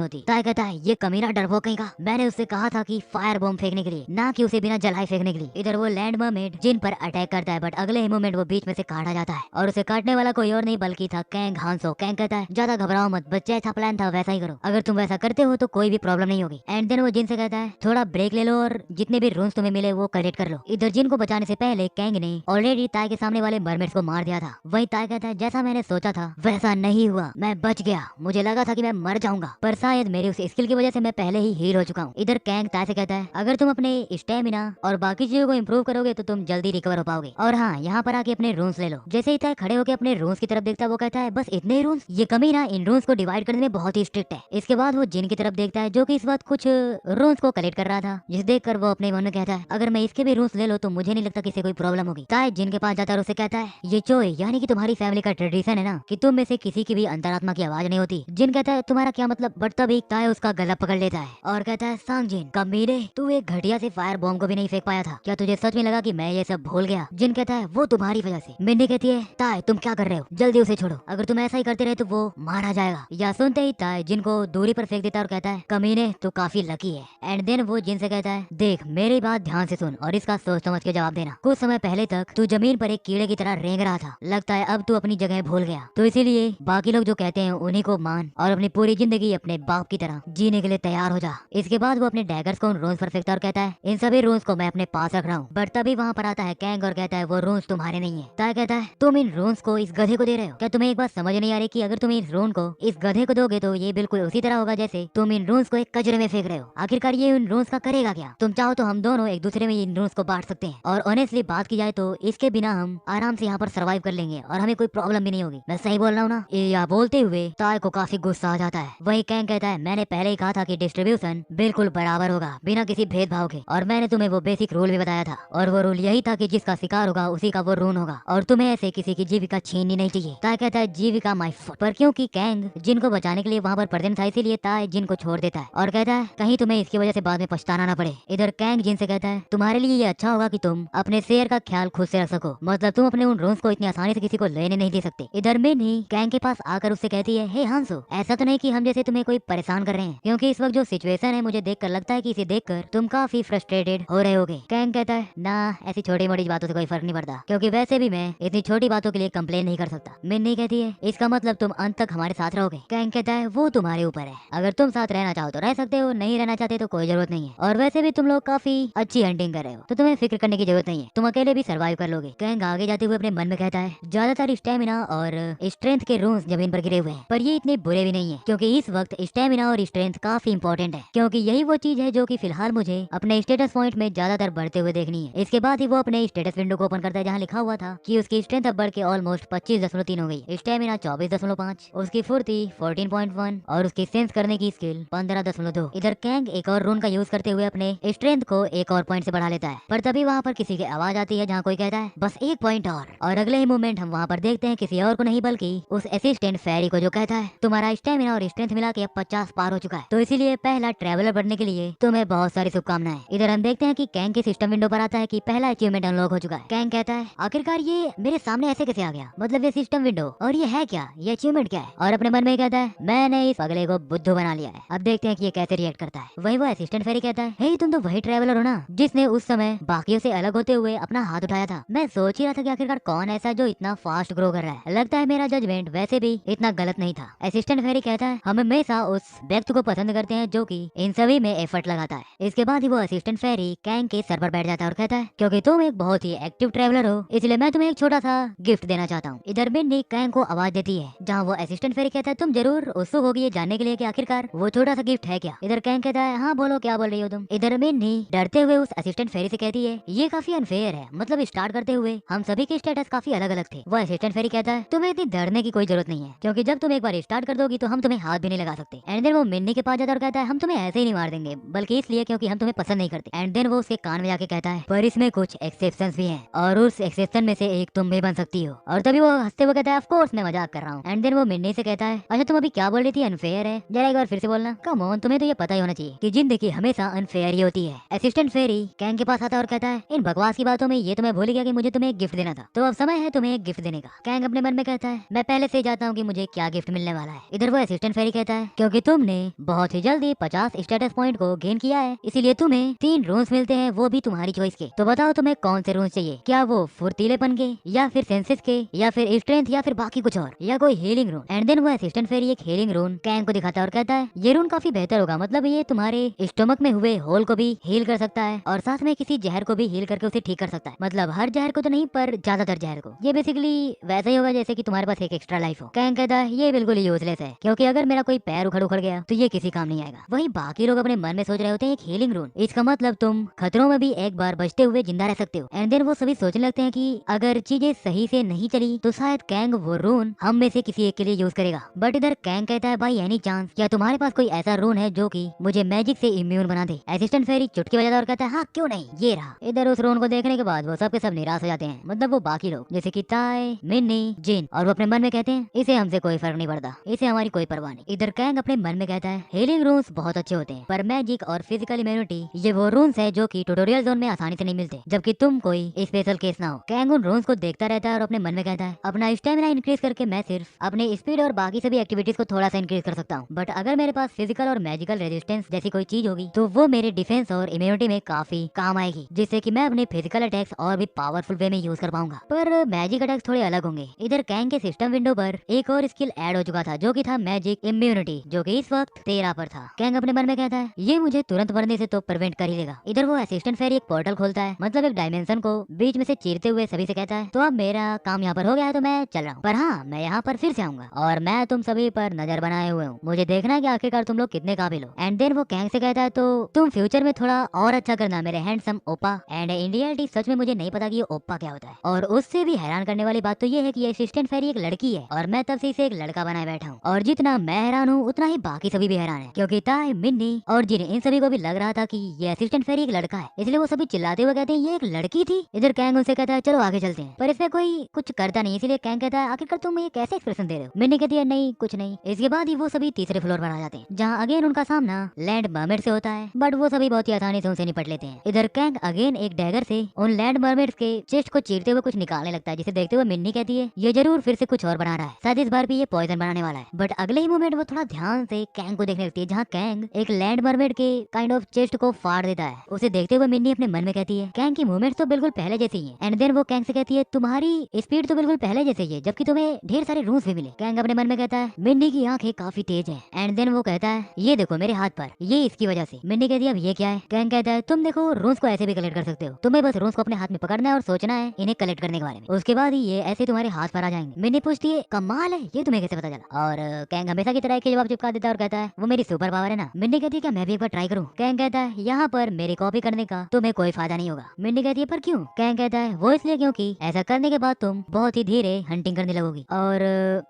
होती। ताय कहता है ये कमीना डरपोक कहीं का, मैंने उससे कहा था कि फायर बॉम्ब फेंकने के लिए, ना कि उसे बिना जलाए फेंकने के लिए। इधर वो लैंड मरमेड जिन पर अटैक करता है, बट अगले ही मोमेंट वो बीच में से काटा जाता है, और उसे काटने वाला कोई और नहीं बल्कि था कैंग हांसो। कैंग कहता है ज्यादा घबराओ मत बच्चे, ऐसा प्लान था वैसा ही करो, अगर तुम वैसा करते हो तो कोई भी प्रॉब्लम नहीं होगी। एंड देन वो जिन से कहता है थोड़ा ब्रेक ले लो और जितने भी रूम्स तुम्हें मिले वो कलेक्ट कर लो। इधर जिन को बचाने से पहले कैंग ने ऑलरेडी ताय के सामने वाले मरमेड्स को मार दिया था। वही ताय कहता है जैसा मैंने सोचा था वैसा नहीं हुआ, मैं बच गया, मुझे लगा था कि मैं मर जाऊंगा, पर शायद मेरी उस स्किल की वजह से मैं पहले ही हील हो चुका हूँ। इधर कैंग ताय से कहता है अगर तुम अपने स्टेमिना और बाकी चीजों को इम्प्रूव करोगे तो तुम जल्दी रिकवर हो पाओगे, और हाँ यहाँ पर आके अपने रूम्स ले लो। जैसे ही ताय खड़े होकर अपने रूम्स की तरफ देखता है, वो कहता है बस इतने ही रूम्स, ये कमी ना इन रूम्स को डिवाइड करने में बहुत ही स्ट्रिक्ट है। इसके बाद वो जिन की तरफ देखता है, जो कि इस वक्त कुछ रूम्स को कलेक्ट कर रहा था, जिस देखकर वो अपने मन में कहता है अगर मैं इसके भी रूम्स ले लो तो मुझे नहीं लगता किसी कोई प्रॉब्लम होगी। ताय जिन के पास जाता है और उसे कहता है ये चोय यानी कि तुम्हारी फैमिली का ट्रेडिशन है ना कि तुम में से किसी की भी अंतरात्मा की आवाज नहीं होती। जिन कहता है तुम्हारा क्या मतलब, बट तभी ताय उसका गला पकड़ लेता है और कहता है सांग जिन कमीने, तू एक घटिया से फायर बॉम्ब को भी नहीं फेंक पाया था, क्या तुझे सच में लगा कि मैं ये सब भूल गया? जिन कहता है वो तुम्हारी वजह से। मिन्नी कहती है ताय तुम क्या कर रहे हो, जल्दी उसे छोड़ो, अगर तुम ऐसा ही करते रहे तो वो मारा जाएगा। या सुनते ही ताय जिन को दूरी पर फेंक देता है और कहता है कमीने तू काफी लकी है। एंड देन वो जिन से कहता है देख मेरी बात ध्यान से सुन और इसका सोच समझ के जवाब देना, कुछ समय पहले तक तू जमीन पर एक कीड़े की तरह रेंग रहा था, लगता है अब तू अपनी जगह भूल गया, तो इसीलिए बाकी लोग जो कहते हैं उन्हीं को मान और अपनी पूरी जिंदगी अपने बाप की तरह जीने के लिए तैयार हो जा। इसके बाद वो अपने डैगर्स को उन रूम्स पर फेंकता और कहता है इन सभी रूम्स को मैं अपने पास रख रहा हूँ। बट तभी वहाँ पर आता है कैंग और कहता है वो रूम्स तुम्हारे नहीं है। ताय कहता है तुम इन रूम्स को इस गधे को दे रहे हो, क्या तुम्हें एक बात समझ नहीं आ रही कि अगर तुम इस रूम को इस गधे को दोगे तो ये बिल्कुल उसी तरह होगा जैसे तुम इन रूम्स को एक कचरे में फेंक रहे हो। आखिरकार ये उन रूम्स का करेगा क्या? तुम चाहो तो हम दोनों एक दूसरे में इन रूम्स को बांट सकते हैं, और ऑनेस्टली बात की जाए तो इसके बिना हम आराम से यहाँ पर सर्वाइव कर लेंगे और हमें कोई प्रॉब्लम भी नहीं होगी। मैं सही बोल रहा हूँ ना? या बोलते हुए ताय को काफी गुस्सा आ जाता है। वही कैंग कहता है मैंने पहले ही कहा था कि डिस्ट्रीब्यूशन बिल्कुल बराबर होगा बिना किसी भेदभाव के, और मैंने तुम्हें वो बेसिक रूल भी बताया था, और वो रूल यही था कि जिसका शिकार होगा उसी का वो रून होगा, और तुम्हें ऐसे किसी की जीविका छीननी नहीं चाहिए। ताय कहता है जीविका माय फुट, पर क्योंकि कैंग जिनको बचाने के लिए वहाँ पर पर्दन था इसीलिए ताय जिन को छोड़ देता है और कहता है कहीं तुम्हें इसकी वजह से बाद में पछताना न पड़े। इधर कैंग जिन से कहता है तुम्हारे लिए ये अच्छा होगा कि तुम अपने शेर का ख्याल खुद से रख सको, मतलब तुम अपने उन रूम्स को इतनी आसानी से किसी को लेने नहीं दे सकते। इधर मिन्नी कैंग के पास आकर उससे कहती है हे हांसो, ऐसा तो नहीं कि हम जैसे तुम्हें कोई परेशान कर रहे हैं, क्योंकि इस वक्त जो सिचुएशन है मुझे देखकर लगता है कि इसे देखकर तुम काफी फ्रस्ट्रेटेड हो रहे होगे। कैंग कहता है ना ऐसी छोटी मोटी बातों से कोई फर्क नहीं पड़ता, क्योंकि वैसे भी मैं इतनी छोटी बातों के लिए कंप्लेन नहीं कर सकता। मिन्नी कहती है इसका मतलब तुम अंत तक हमारे साथ रहोगे। कैंग कहता है वो तुम्हारे ऊपर है, अगर तुम साथ रहना चाहो तो रह सकते हो, नहीं रहना चाहते तो कोई जरूरत नहीं है, और वैसे भी तुम लोग काफी अच्छी हंटिंग कर रहे हो तो तुम्हें फिक्र करने की जरूरत नहीं है, तुम अकेले भी सर्वाइव कर लोगे। कैंग आगे जाते हुए अपने मन में कहता है ज्यादातर स्टेमिना और स्ट्रेंथ के रूम्स जमीन पर गिरे हुए हैं, पर ये इतने बुरे भी नहीं है, क्योंकि इस वक्त स्टेमिना और स्ट्रेंथ काफी इंपॉर्टेंट है, क्योंकि यही वो चीज है जो कि फिलहाल मुझे अपने स्टेटस पॉइंट में ज्यादातर बढ़ते हुए देखनी है। इसके बाद ही वो अपने स्टेटस विंडो को ओपन करता है जहाँ लिखा हुआ था कि उसकी स्ट्रेंथ अब बढ़ के ऑलमोस्ट 25.3 हो गई, स्टेमिना 24.5, उसकी फुर्ती 14.1 और उसकी सेंस करने की स्किल 15.2। इधर कैंग एक और रून का यूज करते हुए अपने स्ट्रेंथ को एक और पॉइंट से बढ़ा लेता है, पर तभी वहाँ पर किसी की आवाज आती है जहाँ कोई कहता है बस एक पॉइंट और अगले ही मोमेंट हम वहाँ पर देखते हैं किसी और को नहीं बल्कि उस असिस्टेंट फेरी को, जो कहता है तुम्हारा स्टेमिना और स्ट्रेंथ मिला के अब 50 पार हो चुका है, तो इसीलिए पहला ट्रैवलर बढ़ने के लिए तुम्हें बहुत सारी शुभकामनाएं। इधर हम देखते हैं कि कैंग के सिस्टम विंडो पर आता है कि पहला अचीवमेंट अनलॉक हो चुका है। कैंग कहता है आखिरकार ये मेरे सामने ऐसे कैसे आ गया, मतलब ये सिस्टम विंडो और ये है क्या, ये अचीवमेंट क्या है? और अपने मन में कहता है मैंने इस पगले को बुद्धू बना लिया है, अब देखते हैं कि ये कैसे रिएक्ट करता है। वही वो असिस्टेंट फेरी कहता है हे तुम तो वही ट्रैवलर हो ना जिसने उस समय बाकियों से अलग होते हुए अपना हाथ उठाया था। मैं सोच ही रहा था कि आखिरकार कौन ऐसा जो इतना फास्ट ग्रो कर रहा है। लगता है मेरा जजमेंट वैसे भी इतना गलत नहीं था। असिस्टेंट फेरी कहता है हम हमेशा उस व्यक्ति को पसंद करते हैं जो कि इन सभी में एफर्ट लगाता है। इसके बाद ही वो असिस्टेंट फेरी कैंग के सर पर बैठ जाता है और कहता है क्योंकि तुम एक बहुत ही एक्टिव ट्रैवलर हो इसलिए मैं तुम्हें एक छोटा सा गिफ्ट देना चाहता हूँ। इधर मिन्नी कैंग को आवाज देती है जहाँ वो असिस्टेंट फेरी कहता है तुम जरूर उत्सुक होगी ये जानने के लिए कि आखिरकार वो छोटा सा गिफ्ट है क्या। इधर कैंग कहता है हाँ बोलो क्या बोल रही हो तुम। इधर मिन्नी डरते हुए उस असिस्टेंट फेरी से कहती है ये काफी अनफेयर है, मतलब स्टार्ट करते हुए हम सभी के स्टेटस काफी अलग अलग थे। वो असिस्टेंट फेरी कहता है तुम्हें इतनी डरने की कोई जरूरत नहीं है क्योंकि जब तुम एक बार स्टार्ट कर दोगी तो हम तुम्हें हाथ भी नहीं लगा सकते। एंड देन वो मिन्नी के पास जाता और कहता है हम तुम्हें ऐसे ही नहीं मार देंगे बल्कि इसलिए क्योंकि हम तुम्हें पसंद नहीं करते। एंड देन वो उसके कान में जाके कहता है पर इसमें कुछ एक्सेप्शंस भी हैं और उस एक्सेप्शन में से एक तुम भी बन सकती हो। और तभी वो हंसते हुए कहता है ऑफ कोर्स मैं मजाक कर रहा हूँ। एंड देन वो मिन्नी से कहता है अच्छा तुम अभी क्या बोल रही थी अनफेयर है, जरा एक बार फिर से बोलना। कम ऑन तुम्हें तो ये पता ही होना चाहिए कि जिंदगी हमेशा अनफेयर ही होती है। असिस्टेंट फेरी कैंग के पास आता और कहता है इन बकवास की बातों में ये तो मैं भूल गया कि मुझे तुम्हें एक गिफ्ट देना था, तो अब समय है तुम्हें एक गिफ्ट देने का। कैंग अपने मन में कहता है मैं पहले से जानता हूँ कि मुझे क्या गिफ्ट मिलने वाला है। इधर वो असिस्टेंट फेरी कहता है क्योंकि तुमने बहुत ही जल्दी 50 स्टेटस पॉइंट को गेन किया है इसीलिए तुम्हें 3 रून्स मिलते हैं, वो भी तुम्हारी चॉइस के। तो बताओ तुम्हें कौन से रून्स चाहिए, क्या वो फुर्तीलेपन के या फिर सेंसेस के या फिर स्ट्रेंथ या फिर बाकी कुछ और या कोई हीलिंग रून। एंड देन वो असिस्टेंट फेरी एक हीलिंग रून कैंग को दिखाता है और कहता है ये रून काफी बेहतर होगा, मतलब ये तुम्हारे स्टोमक में हुए होल को भी हील कर सकता है और साथ में किसी जहर को भी हील करके उसे ठीक कर सकता है। मतलब हर जहर को तो नहीं पर ज्यादातर जहर को। ये बेसिकली वैसा ही होगा जैसे कि तुम्हारे पास एक एक्स्ट्रा लाइफ हो। कैंग कहता है ये बिल्कुल यूजलेस है क्योंकि अगर मेरा कोई पैर उखड़ उखड़ गया तो ये किसी काम नहीं आएगा। वही बाकी लोग अपने मन में सोच रहे होते हैं एक हीलिंग रून, इसका मतलब तुम खतरों में भी एक बार बचते हुए जिंदा रह सकते हो। एंड देन वो सभी सोचने लगते हैं कि अगर चीजें सही से नहीं चली तो शायद कैंग वो रून हम में से किसी एक के लिए यूज करेगा। बट इधर कैंग कहता है बाई एनी चांस क्या तुम्हारे पास कोई ऐसा रून है जो कि मुझे मैजिक से इम्यून बना दे। असिस्टेंट फेरी चुटकी बजाता और कहता है हाँ क्यों नहीं, ये रहा। इधर उस रून को देखने के बाद वो सब के सब निराश हो जाते हैं, मतलब वो बाकी लोग जैसे कि ताई, मिन्नी, जिन, और वो अपने मन में कहते हैं इसे हमसे कोई फर्क नहीं पड़ता, इसे हमारी कोई परवाह नहीं। इधर कैंग अपने मन में कहता है हीलिंग रून्स बहुत अच्छे होते हैं पर मैजिक और फिजिकल इम्यूनिटी ये वो रून्स है जो कि ट्यूटोरियल जोन में आसानी से नहीं मिलते जबकि तुम कोई स्पेशल केस ना हो। कैंग उन रून्स को देखता रहता है और अपने मन में कहता है अपना स्टेमिना इंक्रीज करके मैं सिर्फ अपने स्पीड और बाकी सभी एक्टिविटीज को थोड़ा सा इंक्रीज कर सकता हूँ, बट अगर मेरे पास फिजिकल और मैजिकल रेजिस्टेंस जैसी कोई चीज होगी तो वो मेरे डिफेंस और इम्यूनिटी में काफी काम आएगी जिससे कि मैं अपने फिजिकल अटैक्स और भी पावरफुल वे में यूज कर पाऊंगा। पर मैजिक अटैक्स थोड़े अलग होंगे। इधर कैंग के सिस्टम विंडो पर एक और स्किल ऐड हो चुका था जो कि था मैजिक इम्यूनिटी जो कि इस वक्त 13 पर था। कैंग अपने मन में कहता है ये मुझे तुरंत मरने से तो प्रिवेंट कर ही लेगा। इधर वो असिस्टेंट फेरी एक पोर्टल खोलता है, मतलब एक डायमेंशन को बीच में से चीरते हुए सभी से कहता है तो अब मेरा काम यहाँ पर हो गया है तो मैं चल रहा हूँ, पर हाँ मैं यहाँ पर फिर से आऊंगा और मैं तुम सभी पर नजर बनाए हुए हूँ, मुझे देखना है कि आखिरकार तुम लोग कितने काबिल हो। एंड देन वो कैंग से कहता है तो तुम फ्यूचर में थोड़ा और अच्छा करना मेरे handsome Opa. And in reality सच में मुझे नहीं पता कि ये ओपा क्या होता है। और उससे भी हैरान करने वाली बात तो ये है कि ये असिस्टेंट फेरी एक लड़की है और मैं तब से इसे एक लड़का बनाए बैठा हूँ और जितना मैं हैरान हूँ उतना ही बाकी सभी भी हैरान है क्योंकि ताई, मिन्नी और जिन इन सभी को भी लग रहा था कि ये असिस्टेंट फेरी एक लड़का है, इसलिए वो सभी चिल्लाते हुए कहते हैं ये एक लड़की थी। इधर कैंग उनसे कहता है चलो आगे चलते हैं, पर इसमें कोई कुछ करता नहीं, इसलिए कैंग कहता है आखिरकार तुम ये कैसे एक्सप्रेशन दे रहे हो। मिन्नी कहती है नहीं कुछ नहीं। इसके बाद ही वो सभी तीसरे फ्लोर पर आ जाते हैं जहाँ अगेन उनका सामना लैंड मर्मेड से होता है, बट वो सभी बहुत ही आसानी से उनसे निपट लेते हैं। इधर कैंग अगेन एक डैगर से उन लैंड मर्मेड्स के चेस्ट को चीरते हुए कुछ निकालने लगता है, जिसे देखते हुए मिन्नी कहती है ये जरूर फिर से कुछ और बना रहा है, शायद इस बार भी ये पॉइजन बनाने वाला है। बट अगले ही मोमेंट वो थोड़ा ध्यान से कैंग को देखने लगती है जहाँ कैंग एक लैंड मर्मेड के काइंड ऑफ चेस्ट को फाड़ देता है। उसे देखते हुए मिन्नी अपने मन में कहती है कैंग की मूवमेंट तो बिल्कुल पहले जैसी ही है। एंड देन वो कैंग से कहती है तुम्हारी स्पीड तो बिल्कुल पहले जैसे ही है जबकि तुम्हें ढेर सारे रूल्स भी मिले। कैंग अपने मन में कहता है मिन्नी की आंखें काफी तेज है। एंड देन वो कहता है ये देखो मेरे हाथ पर, ये इसकी वजह से। मिन्नी कहती है अब ये क्या है। कैंग कहता है तुम देखो रूल्स को ऐसे भी कलेक्ट कर सकते हो, तुम्हें बस रूल्स को अपने हाथ में पकड़ना है और सोचना है इन्हें कलेक्ट करने के बारे में, उसके बाद ही ये ऐसे तुम्हारे हाथ पर आ जाएंगे। मिन्नी पूछती है कमाल है ये तुम्हें कैसे पता चला। और कैंग हमेशा की तरह एक ही जवाब चिपका देता है और कहता है वो मेरी सुपर पावर है ना। मिन्नी कहती है क्या मैं भी एक बार ट्राई करूँ। कैंग कहता है यहाँ पर मेरी कॉपी करने का तुम्हें कोई फायदा नहीं होगा। मिन्नी कहती है पर क्यों। कैंग कहता है वो इसलिए क्योंकि ऐसा करने के बाद तुम बहुत ही धीरे हंटिंग करने लगोगी और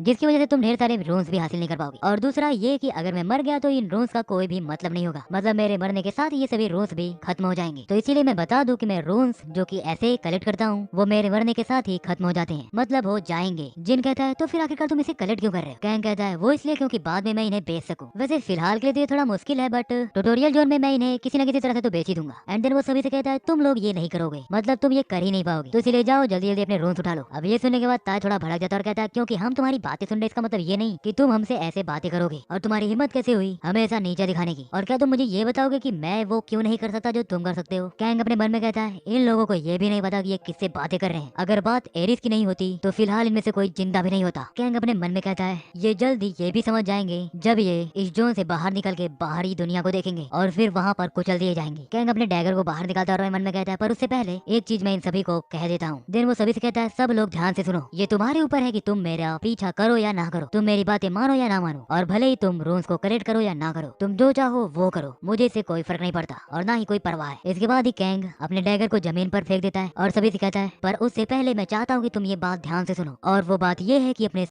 जिसकी वजह से तुम ढेर सारे रून्स भी हासिल नहीं कर पाओगी। और दूसरा ये कि अगर मैं मर गया तो इन रून्स का कोई भी मतलब नहीं होगा, मतलब मेरे मरने के साथ ये सभी रून्स भी खत्म हो जाएंगे। तो इसीलिए मैं बता दूं कि मैं रून्स जो कि ऐसे कलेक्ट करता हूँ वो मेरे मरने के साथ ही खत्म हो जाते हैं, मतलब हो जाएंगे। जिन कहता है तो फिर आखिरकार तुम इसे कलेक्ट क्यों कर रहे हो। कैंग कहता है वो इसलिए क्योंकि बाद में मैं इन्हें बेच सकूं। वैसे फिलहाल के लिए तो ये थोड़ा मुश्किल है बट ट्यूटोरियल जोन में मैं इन्हें किसी न किसी तरह से तो बेच ही दूंगा। एंड देन वो सभी से कहता है तुम लोग ये नहीं करोगे, मतलब तुम ये कर ही नहीं पाओगे, तो इसीलिए जाओ जल्दी जल्दी अपने रून्स उठा लो। अब ये सुनने के बाद ताज थोड़ा भड़क जाता और कहता है क्योंकि हम तुम्हारी बातें सुन रहे इसका मतलब ये नहीं कि तुम हमसे ऐसे बातें करोगे और तुम्हारी हिम्मत कैसे हुई हमें ऐसा नीचा दिखाने की। और क्या तुम मुझे ये बताओगे कि मैं वो क्यों नहीं कर सकता जो तुम कर सकते हो। कैंग अपने मन में कहता है इन लोगों को ये भी नहीं पता कि ये किससे बातें कर रहे हैं। अगर बात एरिस की नहीं होती तो फिलहाल इनमें से कोई जिंदा भी नहीं होता। कैंग अपने मन में कहता है ये जल्द ही ये भी समझ जाएंगे जब ये इस जोन से बाहर निकल के बाहरी दुनिया को देखेंगे और फिर वहाँ पर कुचल दिए जाएंगे। कैंग अपने डैगर को बाहर निकालता है और मन में कहता है पर उससे पहले एक चीज मैं इन सभी को कह देता हूँ। देन वो सभी से कहता है सब लोग ध्यान से सुनो, ये तुम्हारे ऊपर है कि तुम मेरा पीछा करो या ना करो, तुम मेरी बातें मानो या ना मानो, और भले ही तुम रूल्स को करेक्ट करो या ना करो, तुम जो चाहो वो करो, मुझे इससे कोई फर्क नहीं पड़ता और ना ही कोई परवाह है। इसके बाद ही कैंग अपने डैगर को जमीन पर फेंक देता है और सभी से कहता है पर उससे पहले मैं चाहता हूँ कि तुम ये बात ध्यान से सुनो, और वो बात ये है कि अपने